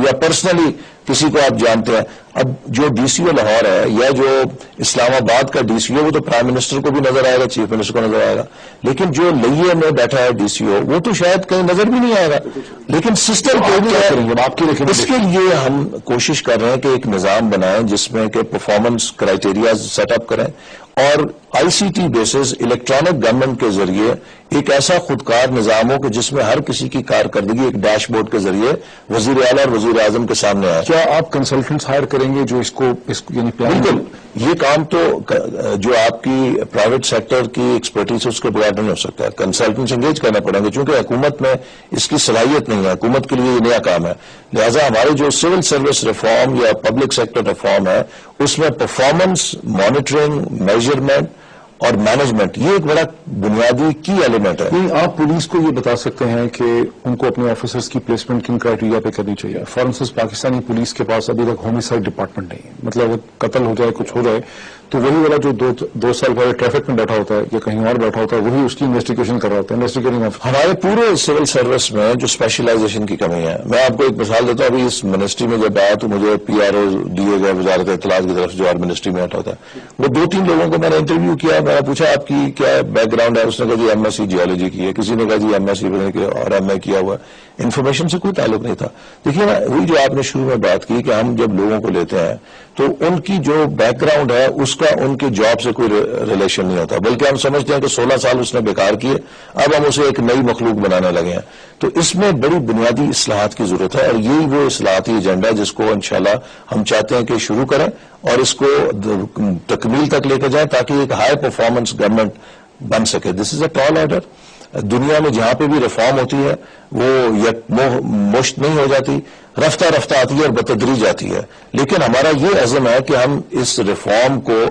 یا پرسنلی کسی کو آپ جانتے ہیں. اب جو DCO لاہور ہے یا جو اسلام آباد کا DCO وہ تو پرائم منسٹر کو بھی نظر آئے گا, چیف منسٹر کو نظر آئے گا, لیکن جو لئیے میں بیٹھا ہے DCO وہ تو شاید کہیں نظر بھی نہیں آئے گا. لیکن سسٹم اس کے لیے ہم کوشش کر رہے ہیں کہ ایک نظام بنائیں جس میں کہ پرفارمنس کرائیٹیریا سیٹ اپ کریں اور I C T bases electronic government کے ذریعے ایک ایسا خودکار نظام ہو کہ جس میں ہر کسی کی کارکردگی ایک ڈیش بورڈ کے ذریعے وزیر اعلیٰ اور وزیر اعظم کے سامنے آئے. کیا آپ کنسلٹنٹس ہائر کریں گے جو اس کو یعنی بالکل یہ کام تو جو آپ کی پرائیویٹ سیکٹر کی ایکسپرٹیز اس کے بغیر نہیں ہو سکتا ہے. کنسلٹنٹس انگیج کرنا پڑیں گے چونکہ حکومت میں اس کی صلاحیت نہیں ہے, حکومت کے لیے یہ نیا کام ہے. لہذا ہمارے جو سول سروس ریفارم یا پبلک سیکٹر ریفارم ہے اس میں پرفارمنس مانیٹرنگ میجرمنٹ اور مینجمنٹ یہ ایک بڑا بنیادی کی ایلیمنٹ ہے. نہیں, آپ پولیس کو یہ بتا سکتے ہیں کہ ان کو اپنے آفیسرز کی پلیسمنٹ کن کرائٹیریا پہ کرنی چاہیے. فار انسٹنس پاکستانی پولیس کے پاس ابھی تک ہومیسائڈ ڈپارٹمنٹ نہیں ہے. مطلب اگر قتل ہو جائے کچھ ہو جائے تو وہی والا جو دو سال پہلے ٹریفک میں بیٹھا ہوتا ہے یا کہیں اور بیٹھا ہوتا ہے وہی اس کی انویسٹیگیشن کر رہا ہوتا ہے. انویسٹیگیٹنگ آفیسر ہمارے پورے سول سروس میں جو اسپیشلائزیشن کی کمی ہے, میں آپ کو ایک مثال دیتا ہوں. ابھی اس منسٹری میں جب آیا تو مجھے پی آر او دیے گئے وزارت اطلاعات کی طرف جو اور منسٹری میں ہٹا ہوتا ہے. وہ 2-3 لوگوں کو میں نے انٹرویو کیا, میں نے پوچھا آپ کی کیا بیک گراؤنڈ ہے. اس نے کہا جی ایم ایس سی جیولوجی کی ہے, کسی نے کہا جی ایم ایس سی اور ایم اے کیا ہوا ہے. انفارمیشن سے کوئی تعلق نہیں تھا. دیکھیے نا وہی جو آپ نے شروع میں بات کی کہ ہم جب لوگوں کو لیتے ہیں تو ان کی جو بیک گراؤنڈ ہے اس کا ان کے جاب سے کوئی ریلیشن نہیں ہوتا, بلکہ ہم سمجھتے ہیں کہ 16 سال اس نے بیکار کیے, اب ہم اسے ایک نئی مخلوق بنانے لگے ہیں. تو اس میں بڑی بنیادی اصلاحات کی ضرورت ہے اور یہی وہ اصلاحاتی ایجنڈا ہے جس کو انشاءاللہ ہم چاہتے ہیں کہ شروع کریں اور اس کو تکمیل تک لے کے جائیں تاکہ ایک ہائی پرفارمنس گورنمنٹ بن سکے. دس از اے ٹال آرڈر. دنیا میں جہاں پہ بھی ریفارم ہوتی ہے وہ مشت نہیں ہو جاتی, رفتہ رفتہ آتی ہے اور بتدریج آتی ہے. لیکن ہمارا یہ عزم ہے کہ ہم اس ریفارم کو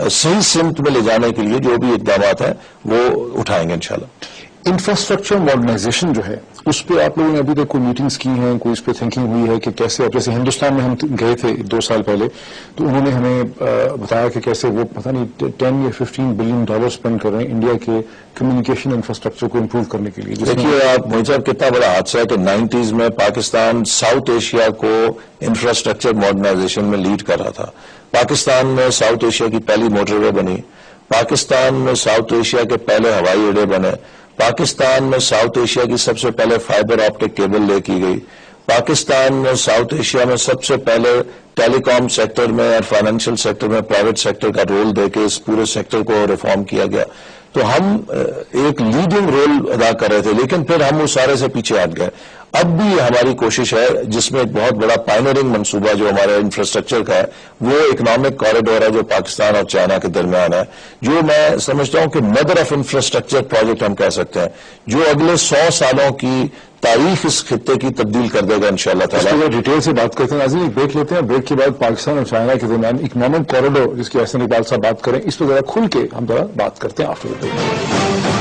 صحیح سمت میں لے جانے کے لیے جو بھی اقدامات ہیں وہ اٹھائیں گے انشاءاللہ. انفراسٹرکچر ماڈرنائزیشن جو ہے اس پہ آپ لوگوں نے ابھی تک کوئی میٹنگز کی ہیں, کوئی اس پہ تھنکنگ ہوئی ہے کہ کیسے, اب جیسے ہندوستان میں ہم گئے تھے 2 سال پہلے تو انہوں نے ہمیں بتایا کہ کیسے وہ پتہ نہیں 10 یا 15 بلین ڈالر اسپینڈ کر رہے ہیں انڈیا کے کمیونیکیشن انفراسٹرکچر کو امپروو کرنے کے لیے. دیکھیے آپ موہن صاحب کتنا بڑا حادثہ ہے کہ 90s میں پاکستان ساؤتھ ایشیا کو انفراسٹرکچر ماڈرنائزیشن میں لیڈ کر رہا تھا. پاکستان میں ساؤتھ ایشیا کی پہلی موٹر وے بنی, پاکستان میں ساؤتھ ایشیا کے پہلے ہوائی اڈے بنے, پاکستان میں ساؤتھ ایشیا کی سب سے پہلے فائبر آپٹک کیبل لے کی گئی, پاکستان میں ساؤتھ ایشیا میں سب سے پہلے ٹیلی کام سیکٹر میں اور فائنینشیل سیکٹر میں پرائیویٹ سیکٹر کا رول دے کے اس پورے سیکٹر کو ریفارم کیا گیا. تو ہم ایک لیڈنگ رول ادا کر رہے تھے لیکن پھر ہم اس سارے سے پیچھے ہٹ گئے. اب بھی ہماری کوشش ہے جس میں ایک بہت بڑا پائنیئرنگ منصوبہ جو ہمارے انفراسٹرکچر کا ہے وہ اکنامک کوریڈور ہے جو پاکستان اور چائنا کے درمیان ہے, جو میں سمجھتا ہوں کہ مدر آف انفراسٹرکچر پروجیکٹ ہم کہہ سکتے ہیں, جو اگلے 100 سالوں کی تاریخ اس خطے کی تبدیل کر دے گا انشاءاللہ تعالیٰ. ڈیٹیل سے بات کرتے ہیں. ناظرین ایک بریک لیتے ہیں, بریک کے بعد پاکستان اور چائنا کے درمیان اکنامک کوریڈور جس کی احسن اقبال صاحب بات کریں اس پہ ذرا کھل کے ہم ذرا بات کرتے ہیں آفٹر دا بریک.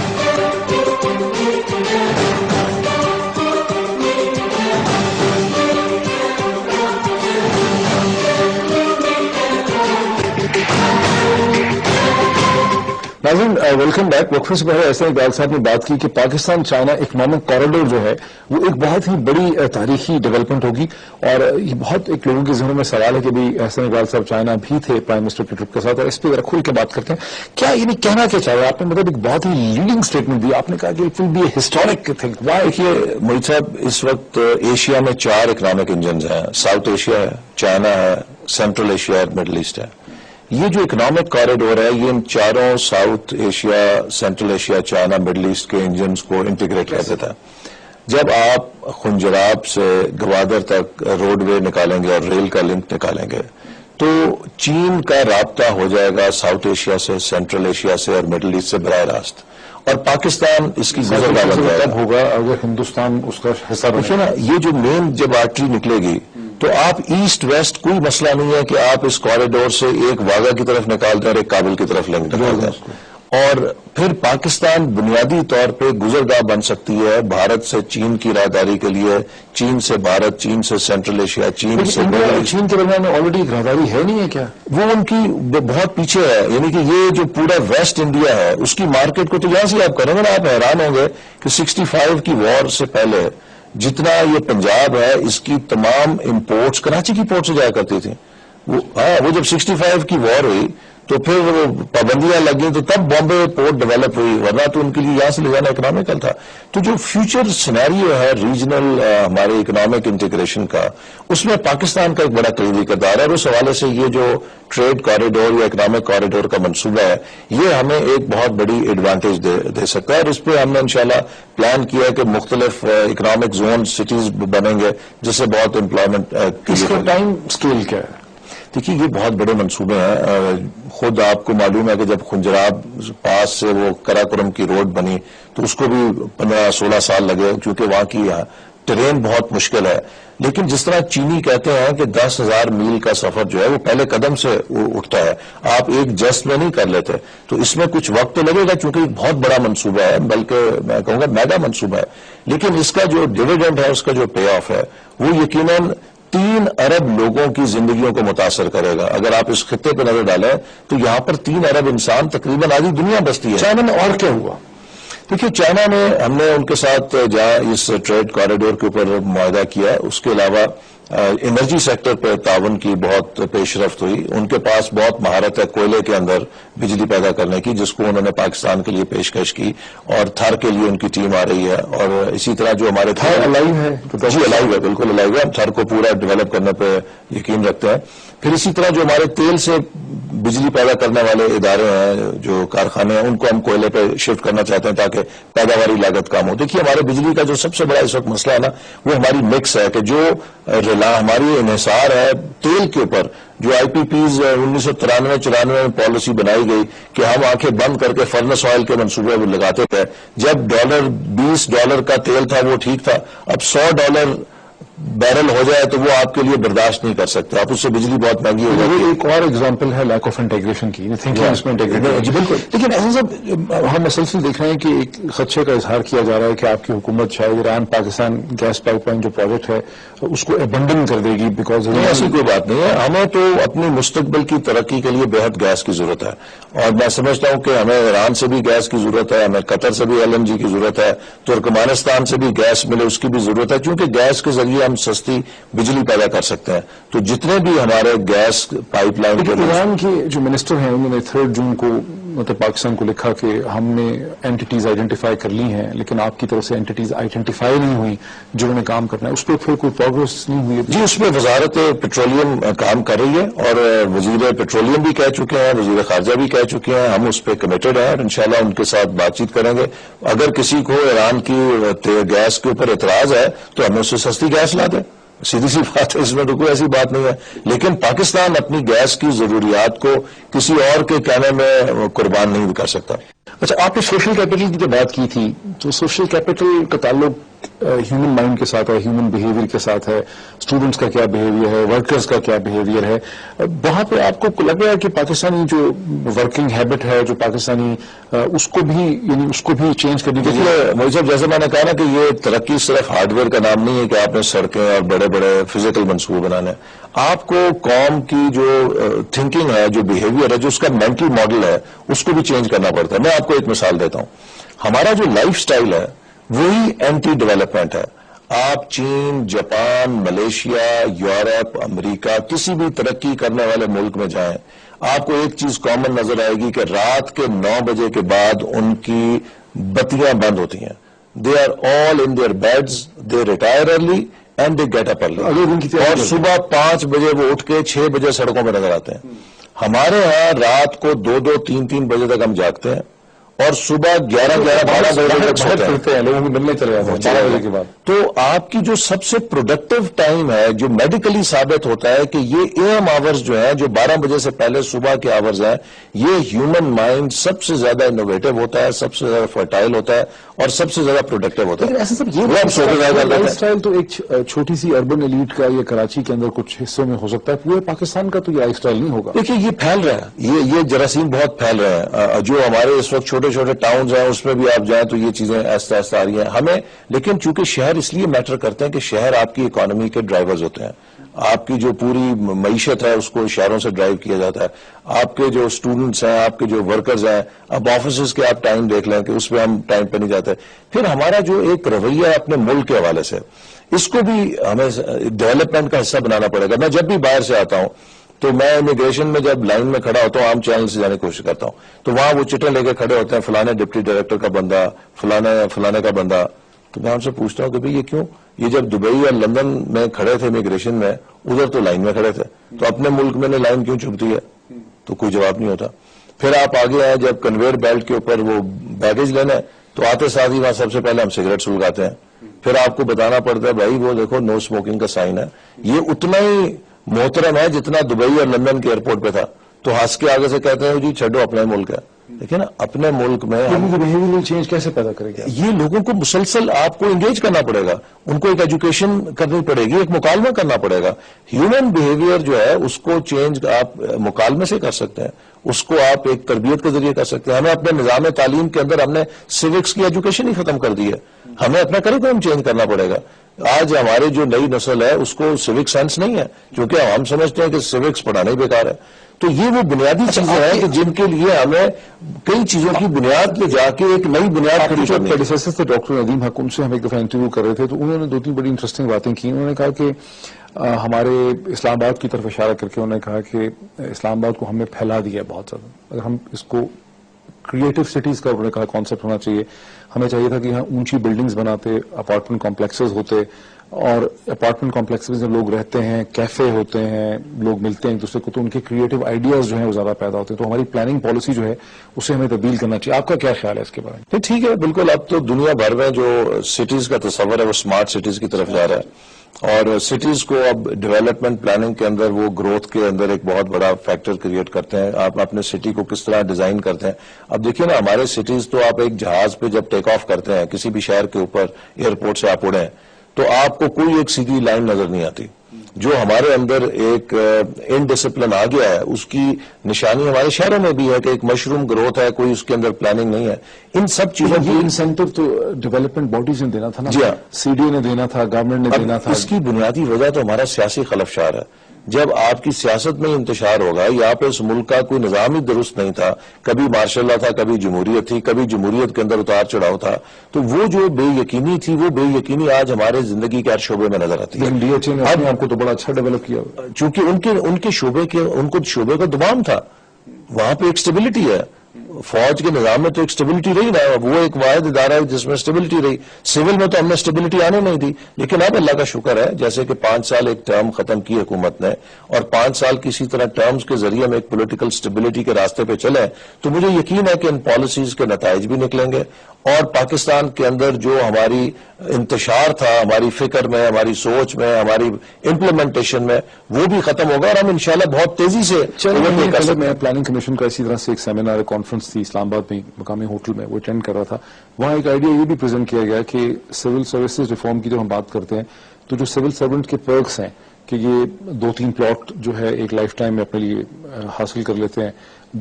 ناظرین ویلکم بیک. وقفے سے پہلے احسن اقبال صاحب نے بات کی کہ پاکستان چائنا اکنامک کوریڈور جو ہے وہ ایک بہت ہی بڑی تاریخی ڈیولپمنٹ ہوگی اور یہ بہت ایک لوگوں کے ذہنوں میں سوال ہے کہ بھی احسن اقبال صاحب چائنا بھی تھے پرائم منسٹر کی ٹرپ کے ساتھ اور اس پہ ذرا کھل کے بات کرتے ہیں. کیا یعنی کہنا کیا چاہ رہے ہیں آپ نے, مطلب ایک بہت ہی لیڈنگ اسٹیٹمنٹ دی, آپ نے کہا کہ it will be a historic thing. دیکھیے موہن صاحب اس وقت ایشیا میں 4 اکنامک انجنز ہیں, ساؤتھ ایشیا ہے, چائنا ہے, سینٹرل ایشیا اور مڈل ایسٹ ہے. یہ جو اکنامک کوریڈور ہے یہ ان چاروں South Asia, Central Asia, China, Middle East کے انجنز کو انٹیگریٹ کر دیتا ہے. جب آپ خنجراب سے گوادر تک روڈ وے نکالیں گے اور ریل کا لنک نکالیں گے تو چین کا رابطہ ہو جائے گا ساؤتھ ایشیا سے, سینٹرل ایشیا سے اور مڈل ایسٹ سے براہ راست, اور پاکستان اس کی گزرگاہ بن جائے گا. ہوگا اگر ہندوستان اس کا حصہ دیکھیے نا یہ جو مین جب آرٹری نکلے گی تو آپ ایسٹ ویسٹ کوئی مسئلہ نہیں ہے کہ آپ اس کوریڈور سے ایک واگا کی طرف نکال دیں اور ایک کابل کی طرف لنک نکال دیں, اور پھر پاکستان بنیادی طور پہ گزرگاہ بن سکتی ہے بھارت سے چین کی راہداری کے لیے, چین سے بھارت, چین سے سینٹرل ایشیا, چین سے چین کے درمیان آلریڈی ایک راہداری ہے نہیں ہے کیا؟ وہ ان کی بہت پیچھے ہے. یعنی کہ یہ جو پورا ویسٹ انڈیا ہے اس کی مارکیٹ کو تو یہاں سے آپ کریں گے نا, آپ حیران ہوں گے کہ 65 کی وار سے پہلے جتنا یہ پنجاب ہے اس کی تمام امپورٹس کراچی کی پورٹ سے جایا کرتی تھی. وہ جب 65 کی وار ہوئی تو پھر وہ پابندیاں لگی تو تب بامبے پورٹ ڈیولپ ہوئی, ورنہ تو ان کے لیے یہاں سے لے جانا اکنامیکل تھا. تو جو فیوچر سینیریو ہے ریجنل ہمارے اکنامک انٹیگریشن کا, اس میں پاکستان کا ایک بڑا کلیدی کردار ہے, اور اس حوالے سے یہ جو ٹریڈ کوریڈور یا اکنامک کوریڈور کا منصوبہ ہے یہ ہمیں ایک بہت بڑی ایڈوانٹیج دے سکتا ہے, اور اس پہ ہم نے انشاءاللہ پلان کیا ہے کہ مختلف اکنامک زون سٹیز بنیں گے جس سے بہت امپلائمنٹ. اس کا ٹائم اسکیل کیا ہے؟ دیکھیے یہ بہت بڑے منصوبے ہیں. خود آپ کو معلوم ہے کہ جب خنجراب پاس سے وہ کراکرم کی روڈ بنی تو اس کو بھی 15-16 سال لگے, کیونکہ وہاں کی ٹرین بہت مشکل ہے. لیکن جس طرح چینی کہتے ہیں کہ 10,000 میل کا سفر جو ہے وہ پہلے قدم سے اٹھتا ہے, آپ ایک جسٹ میں نہیں کر لیتے. تو اس میں کچھ وقت تو لگے گا چونکہ ایک بہت بڑا منصوبہ ہے, بلکہ میں کہوں گا میگا منصوبہ ہے. لیکن اس کا جو ڈویڈنڈ ہے, اس کا جو پے آف ہے, وہ یقیناً 3 ارب لوگوں کی زندگیوں کو متاثر کرے گا. اگر آپ اس خطے پہ نظر ڈالیں تو یہاں پر 3 ارب انسان تقریباً آدھی دنیا بستی ہے. چائنا میں اور کیا ہوا؟ دیکھیے چائنا میں ہم نے ان کے ساتھ جہاں اس ٹریڈ کوریڈور کے اوپر معاہدہ کیا, اس کے علاوہ انرجی سیکٹر پہ تعاون کی بہت پیش رفت ہوئی. ان کے پاس بہت مہارت ہے کوئلے کے اندر بجلی پیدا کرنے کی, جس کو انہوں نے پاکستان کے لیے پیشکش کی, اور تھر کے لیے ان کی ٹیم آ رہی ہے. اور اسی طرح جو ہمارے تھر الائیو ہے؟ جی الائیو ہے, بالکل الائیو ہے. ہم تھر کو پورا ڈیولپ کرنے پہ یقین رکھتے ہیں. پھر اسی طرح جو ہمارے تیل سے بجلی پیدا کرنے والے ادارے ہیں, جو کارخانے ہیں, ان کو ہم کوئلے پہ شفٹ کرنا چاہتے ہیں تاکہ پیداواری لاگت کم ہو. دیکھیے ہمارے بجلی کا جو سب سے بڑا اس وقت مسئلہ ہے نا, وہ ہماری مکس ہے, کہ جو ہماری انحصار ہے تیل کے اوپر, جو آئی پی پیز 1993-94 میں پالیسی بنائی گئی کہ ہم آنکھیں بند کر کے فرنس آئل کے منصوبے لگاتے تھے. جب $20 کا تیل تھا وہ ٹھیک تھا, اب $100 بیرل ہو جائے تو وہ آپ کے لیے برداشت نہیں کر سکتے, آپ اس سے بجلی بہت مہنگی ہو جاتی ہے. ایک اور ایگزامپل ہے لیک آف انٹیگریشن کی, جی بالکل. لیکن ایسا سب ہم مسلسل دیکھ رہے ہیں کہ ایک خدشے کا اظہار کیا جا رہا ہے کہ آپ کی حکومت شاید Iran Pakistan gas pipeline جو پروجیکٹ ہے اس کو ابنڈن کر دے گی, بیکاز ایسی کوئی بات نہیں ہے. ہمیں تو اپنی مستقبل کی ترقی کے لیے بے حد گیس کی ضرورت ہے, اور میں سمجھتا ہوں کہ ہمیں ایران سے بھی گیس کی ضرورت ہے, ہمیں قطر سے بھی LNG کی ضرورت ہے, ترکمانستان سے بھی گیس ملے اس کی بھی ضرورت ہے, کیونکہ گیس کے ذریعے ہم سستی بجلی پیدا کر سکتے ہیں. تو جتنے بھی ہمارے گیس پائپ لائن کے ایران کے جو منسٹر ہیں انہوں نے 3 جون کو مطلب پاکستان کو لکھا کہ ہم نے اینٹیز آئیڈینٹیفائی کر لی ہیں, لیکن آپ کی طرف سے اینٹیز آئیڈینٹیفائی نہیں ہوئی جو انہیں کام کرنا ہے, اس پہ پھر کوئی پروگرس نہیں ہوئی. جی اس پہ وزارت پیٹرولیم کام کر رہی ہے, اور وزیر پیٹرولیم بھی کہہ چکے ہیں, وزیر خارجہ بھی کہہ چکے ہیں, ہم اس پہ کمیٹڈ ہیں, اور انشاءاللہ ان کے ساتھ بات چیت کریں گے. اگر کسی کو ایران کی گیس کے اوپر اعتراض ہے تو ہمیں اس سے سستی گیس لا دیں, سیدھی سی بات ہے, اس میں تو کوئی ایسی بات نہیں ہے. لیکن پاکستان اپنی گیس کی ضروریات کو کسی اور کے کہنے میں قربان نہیں کر سکتا. اچھا, آپ نے سوشل کیپٹل کی جو بات کی تھی, تو سوشل کیپٹل کا تعلق ہیومن مائنڈ کے ساتھ ہے, ہیومن بیہیویئر کے ساتھ ہے, اسٹوڈنٹس کا کیا بیہیویئر ہے, ورکرز کا کیا بیہیویئر ہے. وہاں پہ آپ کو لگ رہا ہے کہ پاکستانی جو ورکنگ ہیبٹ ہے, جو پاکستانی اس کو بھی چینج کرنے کے لیے. مجھے جیسے میں نے کہا نا کہ یہ ترقی صرف ہارڈ ویئر کا نام نہیں ہے کہ آپ نے سڑکیں اور بڑے بڑے فزیکل منصوبے بنانے. آپ کو قوم کی جو تھنکنگ ہے, جو بیہیویئر ہے, جو اس کا مینٹل ماڈل ہے, اس کو بھی چینج کرنا پڑتا ہے. میں آپ کو ایک مثال دیتا ہوں. ہمارا جو لائف سٹائل ہے وہی اینٹی ڈیولپمنٹ ہے. آپ چین, جاپان, ملیشیا, یورپ, امریکہ, کسی بھی ترقی کرنے والے ملک میں جائیں, آپ کو ایک چیز کامن نظر آئے گی کہ رات کے 9 بجے کے بعد ان کی بتیاں بند ہوتی ہیں. They are all in their beds, they retire early and they get up early, اور صبح 5 بجے وہ اٹھ کے 6 بجے سڑکوں پہ نظر آتے ہیں. ہمارے ہاں رات کو 2-2, 3-3 بجے تک ہم جاگتے ہیں, اور صبح 11-12 بجے تک سوتے ہیں, لوگوں کو ملنے چلے جاتے ہیں 4 بجے کے بعد. تو آپ کی جو سب سے پروڈکٹیو ٹائم ہے, جو میڈیکلی ثابت ہوتا ہے کہ یہ AM آورز جو ہیں, جو 12 بجے سے پہلے صبح کے آورز ہیں, یہ ہیومن مائنڈ سب سے زیادہ انوویٹو ہوتا ہے, سب سے زیادہ فرٹائل ہوتا ہے, اور سب سے زیادہ پروڈکٹیو ہوتا ہے. ایسا سب یہ لائف اسٹائل تو ایک چھوٹی سی اربن ایلیٹ کا یا کراچی کے اندر کچھ حصوں میں ہو سکتا ہے, پورے پاکستان کا تو یہ لائف اسٹائل نہیں ہوگا. دیکھیے یہ پھیل رہا ہے, یہ جراثیم بہت پھیل رہے ہیں. جو ہمارے اس وقت چھوٹے چھوٹے ٹاؤنز ہیں اس میں بھی آپ جائیں تو یہ چیزیں آہستہ آہستہ آ رہی ہیں ہمیں. لیکن چونکہ شہر اس لیے میٹر کرتے ہیں کہ شہر آپ کی اکانومی کے ڈرائیورز ہوتے ہیں. آپ کی جو پوری معیشت ہے اس کو شہروں سے ڈرائیو کیا جاتا ہے. آپ کے جو اسٹوڈنٹس ہیں, آپ کے جو ورکرز ہیں, اب آفیسز کے آپ ٹائم دیکھ لیں کہ اس پہ ہم ٹائم پہ نہیں جاتے. پھر ہمارا جو ایک رویہ ہے اپنے ملک کے حوالے سے, اس کو بھی ہمیں ڈیولپمنٹ کا حصہ بنانا پڑے گا. میں جب بھی باہر سے آتا ہوں تو میں امیگریشن میں جب لائن میں کھڑا ہوتا ہوں عام چینل سے جانے کی کوشش کرتا ہوں تو وہاں وہ چٹیں لے کے کھڑے ہوتے ہیں فلانے ڈپٹی ڈائریکٹر کا بندہ فلانے کا بندہ. تو میں ان سے پوچھتا ہوں کہ بھئی یہ کیوں؟ یہ جب دبئی یا لندن میں کھڑے تھے امیگریشن میں ادھر تو لائن میں کھڑے تھے, تو اپنے ملک میں لائن کیوں چبھتی ہے؟ تو کوئی جواب نہیں ہوتا. پھر آپ آگے آئے جب کنویئر بیلٹ کے اوپر وہ بیگیج لینا ہے تو آتے ساتھ ہی وہاں سب سے پہلے ہم سگریٹ سلگاتے ہیں. پھر آپ کو بتانا پڑتا ہے بھائی وہ دیکھو نو اسموکنگ کا سائن ہے. یہ اتنا ہی محترم ہے جتنا دبئی اور لندن کے ایئرپورٹ پہ تھا. تو ہنس کے آگے سے کہتے ہیں جی چھڈو اپنا ملک ہے. دیکھیں نا اپنے ملک میں بہیویئرل چینج کیسے پیدا کرے گا؟ یہ لوگوں کو مسلسل آپ کو انگیج کرنا پڑے گا, ان کو ایک ایجوکیشن کرنی پڑے گی, ایک مکالمہ کرنا پڑے گا. ہیومن بہیویئر جو ہے اس کو چینج آپ مکالمے سے کر سکتے ہیں, اس کو آپ ایک تربیت کے ذریعے کر سکتے ہیں. ہمیں اپنے نظام تعلیم کے اندر ہم نے سیوکس کی ایجوکیشن ہی ختم کر دی ہے. ہمیں اپنا کریکولم چینج کرنا پڑے گا. آج ہمارے جو نئی نسل ہے اس کو سیوک سینس نہیں ہے, کیونکہ ہم سمجھتے ہیں کہ سیوکس پڑھانا ہی بیکار ہے. تو یہ وہ بنیادی چیزیں ہیں کہ جن کے لیے ہمیں کئی چیزوں کی بنیاد پہ جا کے ایک نئی بنیاد کھڑی کرنی ہے. پروفیسر تھے ڈاکٹر ندیم حق, ان سے ہم ایک دفعہ انٹرویو کر رہے تھے تو انہوں نے 2-3 بڑی انٹرسٹنگ باتیں کی. انہوں نے کہا کہ ہمارے اسلام آباد کی طرف اشارہ کر کے انہوں نے کہا کہ اسلام آباد کو ہم نے پھیلا دیا ہے بہت زیادہ. اگر ہم اس کو کریٹو سٹیز کا انہوں نے کہا کانسیپٹ ہونا چاہیے. ہمیں چاہیے تھا کہ یہاں اونچی بلڈنگز بناتے, اپارٹمنٹ کمپلیکسز ہوتے, اور اپارٹمنٹ کمپلیکسز میں لوگ رہتے ہیں, کیفے ہوتے ہیں, لوگ ملتے ہیں ایک دوسرے کو, تو ان کے کریٹو آئیڈیاز جو ہیں وہ زیادہ پیدا ہوتے ہیں. تو ہماری پلاننگ پالیسی جو ہے اسے ہمیں تبدیل کرنا چاہیے. آپ کا کیا خیال ہے اس کے بارے میں؟ ٹھیک ہے, بالکل. اب تو دنیا بھر میں جو سٹیز کا تصور ہے وہ اسمارٹ سٹیز کی طرف جا رہا ہے, اور سٹیز کو اب ڈیولپمنٹ پلاننگ کے اندر وہ گروتھ کے اندر ایک بہت بڑا فیکٹر کریٹ کرتے ہیں. آپ اپنے سٹی کو کس طرح ڈیزائن کرتے ہیں. اب دیکھیے نا ہمارے سٹیز تو آپ ایک جہاز پہ جب ٹیک آف کرتے ہیں کسی بھی شہر کے اوپر, ایئرپورٹ سے آپ اڑیں تو آپ کو کوئی ایک سیدھی لائن نظر نہیں آتی. جو ہمارے اندر ایک انڈسپلن آ گیا ہے اس کی نشانی ہمارے شہروں میں بھی ہے کہ ایک مشروم گروتھ ہے, کوئی اس کے اندر پلاننگ نہیں ہے. ان سب چیزوں کی انسینٹو تو ڈیولپمنٹ باڈیز نے دینا تھا نا, جی ہاں, سی ڈی اے نے دینا تھا, گورنمنٹ نے دینا تھا. اس کی بنیادی وجہ تو ہمارا سیاسی خلفشار ہے. جب آپ کی سیاست میں انتشار ہوگا, یہاں پہ اس ملک کا کوئی نظام ہی درست نہیں تھا, کبھی مارشل لا تھا, کبھی جمہوریت تھی, کبھی جمہوریت کے اندر اتار چڑھاؤ تھا, تو وہ جو بے یقینی تھی وہ بے یقینی آج ہمارے زندگی کے ہر شعبے میں نظر آتی ہے. ڈی ایچ اے نے آپ کو تو بڑا اچھا ڈیولپ کیا, چونکہ ان کے شعبے کا دمام تھا, وہاں پہ ایک اسٹیبلٹی ہے. فوج کے نظام میں تو ایک اسٹیبلٹی رہی نا, وہ ایک واحد ادارہ ہے جس میں اسٹیبلٹی رہی. سول میں تو ہم نے اسٹیبلٹی آنے نہیں دی, لیکن اب اللہ کا شکر ہے جیسے کہ 5 سال ایک ٹرم ختم کی حکومت نے, اور 5 سال کسی طرح ٹرمز کے ذریعے میں ایک پولیٹیکل اسٹیبلٹی کے راستے پہ چلے, تو مجھے یقین ہے کہ ان پالیسیز کے نتائج بھی نکلیں گے, اور پاکستان کے اندر جو ہماری انتشار تھا ہماری فکر میں, ہماری سوچ میں, ہماری امپلیمنٹیشن میں, وہ بھی ختم ہوگا, اور ہم انشاءاللہ بہت تیزی سے میں پلاننگ کمیشن کا اسی طرح سے ایک سیمینار کانفرنس تھی اسلام آباد میں مقامی ہوٹل میں, وہ اٹینڈ کر رہا تھا. وہاں ایک آئیڈیا یہ بھی پریزنٹ کیا گیا کہ سول سروسز ریفارم کی جب ہم بات کرتے ہیں تو جو سول سرونٹ کے پرکس ہیں کہ یہ 2-3 پلاٹ جو ہے ایک لائف ٹائم میں اپنے لیے حاصل کر لیتے ہیں,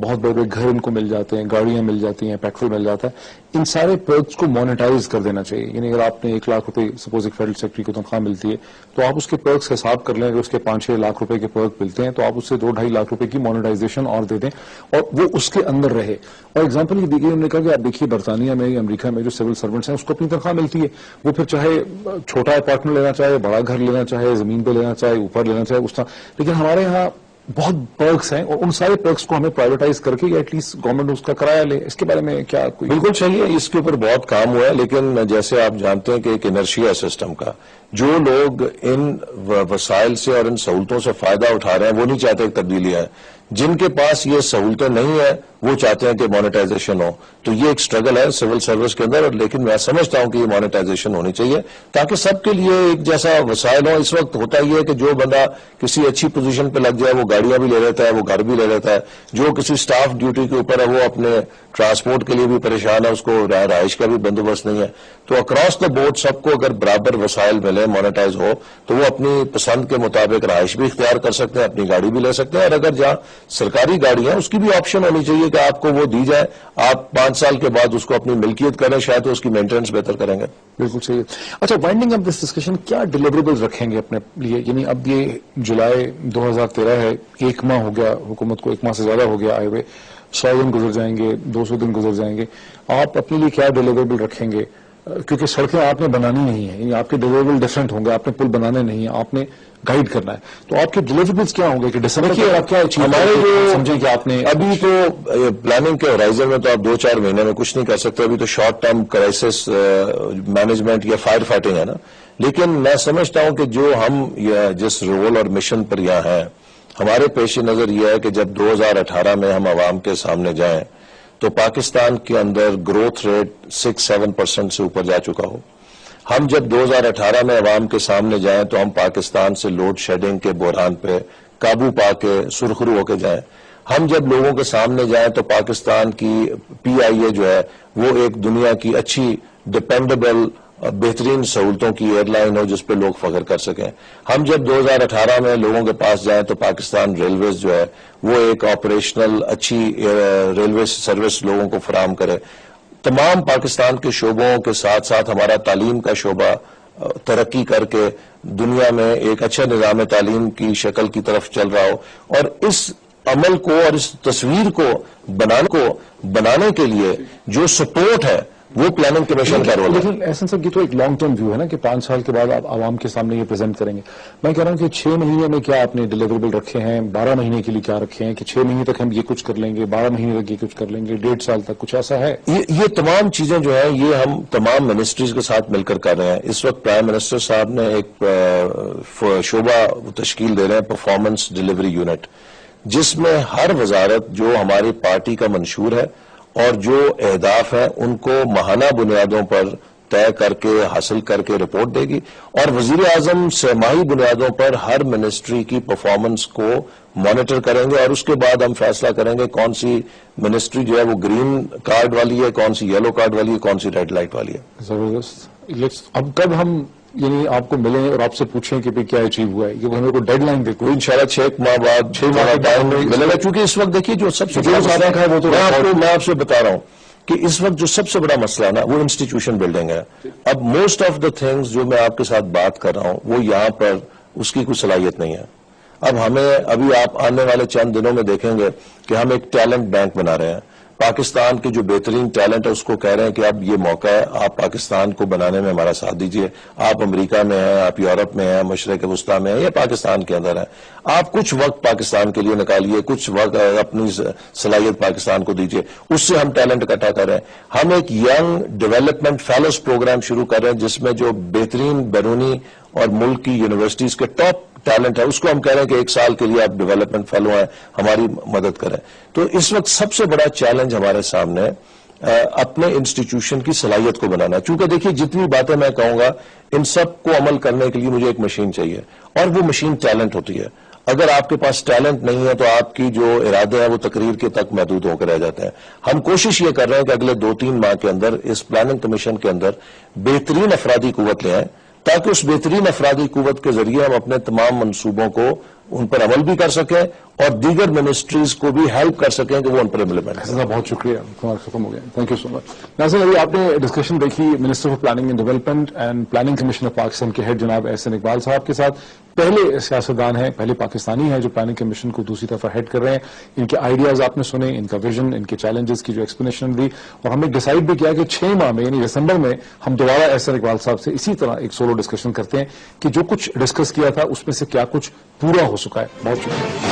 بہت بڑے بڑے گھر ان کو مل جاتے ہیں, گاڑیاں مل جاتی ہیں, پیٹرول مل جاتا ہے, ان سارے پرکس کو مانیٹائز کر دینا چاہیے. یعنی اگر آپ نے 1 لاکھ روپے سپوز ایک فیڈرل سیکٹری کو تنخواہ ملتی ہے تو آپ اس کے پرکس کا حساب کر لیں, اگر اس کے 5-6 لاکھ روپے کے پرک ملتے ہیں تو آپ اس سے 2-2.5 لاکھ روپے کی مانیٹائزیشن اور دے دیں, اور وہ اس کے اندر رہے. اور ایگزامپل یہ دی گئی, انہوں نے کہا کہ آپ دیکھیے برطانیہ میں, امریکہ میں جو سول سرونٹس ہیں اس کو اپنی تنخواہ ملتی ہے, وہ پھر چاہے چھوٹا اپارٹمنٹ لینا چاہے, بڑا گھر لینا چاہے, زمین پہ لینا چاہے, اوپر لینا چاہے, اس طرح. لیکن ہمارے یہاں بہت پرکس ہیں, اور ان سارے پرکس کو ہمیں پرائیویٹائز کر کے ایٹ لیسٹ گورنمنٹ اس کا کرایہ لے. اس کے بارے میں کیا کوئی؟ بالکل چاہیے, اس کے اوپر بہت کام ہوا ہے, لیکن جیسے آپ جانتے ہیں کہ ایک انرشیا سسٹم کا, جو لوگ ان وسائل سے اور ان سہولتوں سے فائدہ اٹھا رہے ہیں وہ نہیں چاہتے کہ تبدیلی آئے. جن کے پاس یہ سہولتیں نہیں ہیں وہ چاہتے ہیں کہ مانیٹائزیشن ہو. تو یہ ایک سٹرگل ہے سول سروس کے اندر, لیکن میں سمجھتا ہوں کہ یہ مانیٹائزیشن ہونی چاہیے تاکہ سب کے لیے ایک جیسا وسائل ہو. اس وقت ہوتا یہ ہے کہ جو بندہ کسی اچھی پوزیشن پہ لگ جائے وہ گاڑیاں بھی لے لیتا ہے, وہ گھر بھی لے لیتا ہے. جو کسی سٹاف ڈیوٹی کے اوپر ہے وہ اپنے ٹرانسپورٹ کے لیے بھی پریشان ہے, اس کو رہائش کا بھی بندوبست نہیں ہے. تو اکراس دا بورڈ سب کو اگر برابر وسائل ملے, مانیٹائز ہو, تو وہ اپنی پسند کے مطابق رہائش بھی اختیار کر سکتے ہیں, اپنی گاڑی بھی لے سکتے ہیں, اور اگر جہاں سرکاری گاڑی ہے اس کی بھی آپشن ہونی چاہیے کہ آپ کو وہ دی جائے, آپ 5 سال کے بعد اس کو اپنی ملکیت کریں, شاید اس کی مینٹیننس بہتر کریں گے. بالکل صحیح. اچھا, وائنڈنگ اپ دس ڈسکشن, کیا ڈیلیوریبلز رکھیں گے اپنے لیے؟ یعنی اب یہ جولائی 2013 ہے, 1 ماہ ہو گیا, حکومت کو 1 ماہ سے زیادہ ہو گیا آئے ہوئے, 100 دن گزر جائیں گے, 200 دن گزر جائیں گے, آپ اپنے لیے کیا ڈیلیوریبل رکھیں گے کیونکہ سڑکیں آپ نے بنانی نہیں ہیں, یعنی آپ کے ڈیلیوریبل ڈفرینٹ ہوں گے, آپ نے پل بنانے نہیں ہیں, آپ نے گائیڈ کرنا ہے, تو آپ کے ڈیلیوریبلس کیا ہوں گے کہ ڈسمبر کی آپ کیا ہمارے جو سمجھیں کہ آپ نے ابھی تو پلاننگ کے ہورائزن میں تو آپ 2-4 مہینے میں کچھ نہیں کر سکتے, ابھی تو شارٹ ٹرم کرائسس مینجمنٹ یا فائر فائٹنگ ہے نا. لیکن میں سمجھتا ہوں کہ جو ہم جس رول اور مشن پر یہاں ہیں, ہمارے پیش نظر یہ ہے کہ جب 2018 میں ہم عوام کے سامنے جائیں تو پاکستان کے اندر گروتھ ریٹ 6-7% سے اوپر جا چکا ہو. ہم جب 2018 میں عوام کے سامنے جائیں تو ہم پاکستان سے لوڈ شیڈنگ کے بحران پہ قابو پا کے سرخرو ہو کے جائیں. ہم جب لوگوں کے سامنے جائیں تو پاکستان کی PIA جو ہے وہ ایک دنیا کی اچھی ڈپینڈیبل بہترین سہولتوں کی ایئر لائن ہو جس پہ لوگ فخر کر سکیں. ہم جب 2018 میں لوگوں کے پاس جائیں تو پاکستان ریلویز جو ہے وہ ایک آپریشنل اچھی ریلوے سروس لوگوں کو فراہم کرے. تمام پاکستان کے شعبوں کے ساتھ ساتھ ہمارا تعلیم کا شعبہ ترقی کر کے دنیا میں ایک اچھا نظام تعلیم کی شکل کی طرف چل رہا ہو, اور اس عمل کو اور اس تصویر کو بنانے کے لیے جو سپورٹ ہے وہ پلاننگ کمیشن کا رول ہے. لیکن احسن صاحب, یہ تو ایک لانگ ٹرم ویو ہے نا کہ 5 سال کے بعد آپ عوام کے سامنے یہ پریزنٹ کریں گے. میں کہہ رہا ہوں کہ 6 مہینے میں کیا آپ نے ڈیلیوریبل رکھے ہیں, 12 مہینے کے لیے کیا رکھے ہیں کہ 6 مہینے تک ہم یہ کچھ کر لیں گے, 12 مہینے تک یہ کچھ کر لیں گے, 1.5 سال تک کچھ ایسا ہے؟ یہ تمام چیزیں جو ہیں یہ ہم تمام منسٹریز کے ساتھ مل کر کر رہے ہیں. اس وقت پرائم منسٹر صاحب نے ایک شعبہ تشکیل دے رہے ہیں پرفارمنس ڈیلیوری یونٹ, جس میں ہر وزارت جو ہماری پارٹی کا منشور ہے اور جو اہداف ہیں ان کو ماہانہ بنیادوں پر طے کر کے حاصل کر کے رپورٹ دے گی, اور وزیر اعظم سہ ماہی بنیادوں پر ہر منسٹری کی پرفارمنس کو مانیٹر کریں گے, اور اس کے بعد ہم فیصلہ کریں گے کون سی منسٹری جو ہے وہ گرین کارڈ والی ہے, کون سی یلو کارڈ والی ہے, کون سی ریڈ لائٹ والی ہے. زبردست. اب کب ہم یعنی آپ کو ملیں اور آپ سے پوچھیں کہ پھر کیا اچیو ہوا ہے, یہ ہمیں کوئی ڈیڈ لائن دے, کوئی انشاءاللہ 6 ماہ بعد 6 ماہ ٹائم ملے گا, کیونکہ اس وقت دیکھیے جو سب سے میں آپ سے بتا رہا ہوں کہ اس وقت جو سب سے بڑا مسئلہ ہے نا وہ انسٹیٹیوشن بلڈنگ ہے. اب موسٹ آف دا تھنگز جو میں آپ کے ساتھ بات کر رہا ہوں وہ یہاں پر اس کی کوئی صلاحیت نہیں ہے. اب ہمیں ابھی آپ آنے والے چند دنوں میں دیکھیں گے کہ ہم ایک ٹیلنٹ بینک بنا رہے ہیں. پاکستان کے جو بہترین ٹیلنٹ ہے اس کو کہہ رہے ہیں کہ اب یہ موقع ہے, آپ پاکستان کو بنانے میں ہمارا ساتھ دیجئے. آپ امریکہ میں ہیں, آپ یورپ میں ہیں, مشرق وسطیٰ میں ہیں, یا پاکستان کے اندر ہیں, آپ کچھ وقت پاکستان کے لیے نکالیے, کچھ وقت اپنی صلاحیت پاکستان کو دیجئے. اس سے ہم ٹیلنٹ اکٹھا کر رہے ہیں. ہم ایک ینگ ڈیولپمنٹ فیلوز پروگرام شروع کر رہے ہیں جس میں جو بہترین بیرونی اور ملک کی یونیورسٹیز کے ٹاپ ٹیلنٹ ہے اس کو ہم کہہ رہے ہیں کہ 1 سال کے لیے آپ ڈیولپمنٹ فیلو ہیں, ہماری مدد کریں. تو اس وقت سب سے بڑا چیلنج ہمارے سامنے اپنے انسٹیٹیوشن کی صلاحیت کو بنانا. چونکہ دیکھیے جتنی باتیں میں کہوں گا ان سب کو عمل کرنے کے لیے مجھے ایک مشین چاہیے, اور وہ مشین ٹیلنٹ ہوتی ہے. اگر آپ کے پاس ٹیلنٹ نہیں ہے تو آپ کی جو ارادے ہیں وہ تقریر کے تک محدود ہو کر رہ جاتے ہیں. ہم کوشش یہ کر رہے ہیں کہ اگلے 2-3 ماہ کے اندر اس پلاننگ کمیشن کے اندر بہترین افرادی قوت لے آئیں, تاکہ اس بہترین افرادی قوت کے ذریعے ہم اپنے تمام منصوبوں کو ان پر عمل بھی کر سکیں اور دیگر منسٹریز کو بھی ہیلپ کر سکیں کہ وہ ان پر امپلیمنٹ کریں. بہت شکریہ, ختم ہو گیا. تھینک یو سو مچ. ناظرین, ابھی آپ نے ڈسکشن دیکھی minister for planning and development and planning commission of Pakistan کے ہیڈ جناب احسن اقبال صاحب کے ساتھ. پہلے سیاستدان ہیں, پہلے پاکستانی ہیں جو پلاننگ کمیشن کو دوسری طرف ہیڈ کر رہے ہیں. ان کے آئیڈیاز آپ نے سنے, ان کا ویژن, ان کے چیلنجز کی جو ایکسپلینیشن دی, اور ہم نے ڈیسائیڈ بھی کیا کہ 6 ماہ میں یعنی دسمبر میں ہم دوبارہ احسن اقبال صاحب سے اسی طرح ایک سولو ڈسکشن کرتے ہیں کہ جو کچھ ڈسکس کیا تھا اس میں سے کیا کچھ پورا ہو چکا ہے. بہت شکریہ.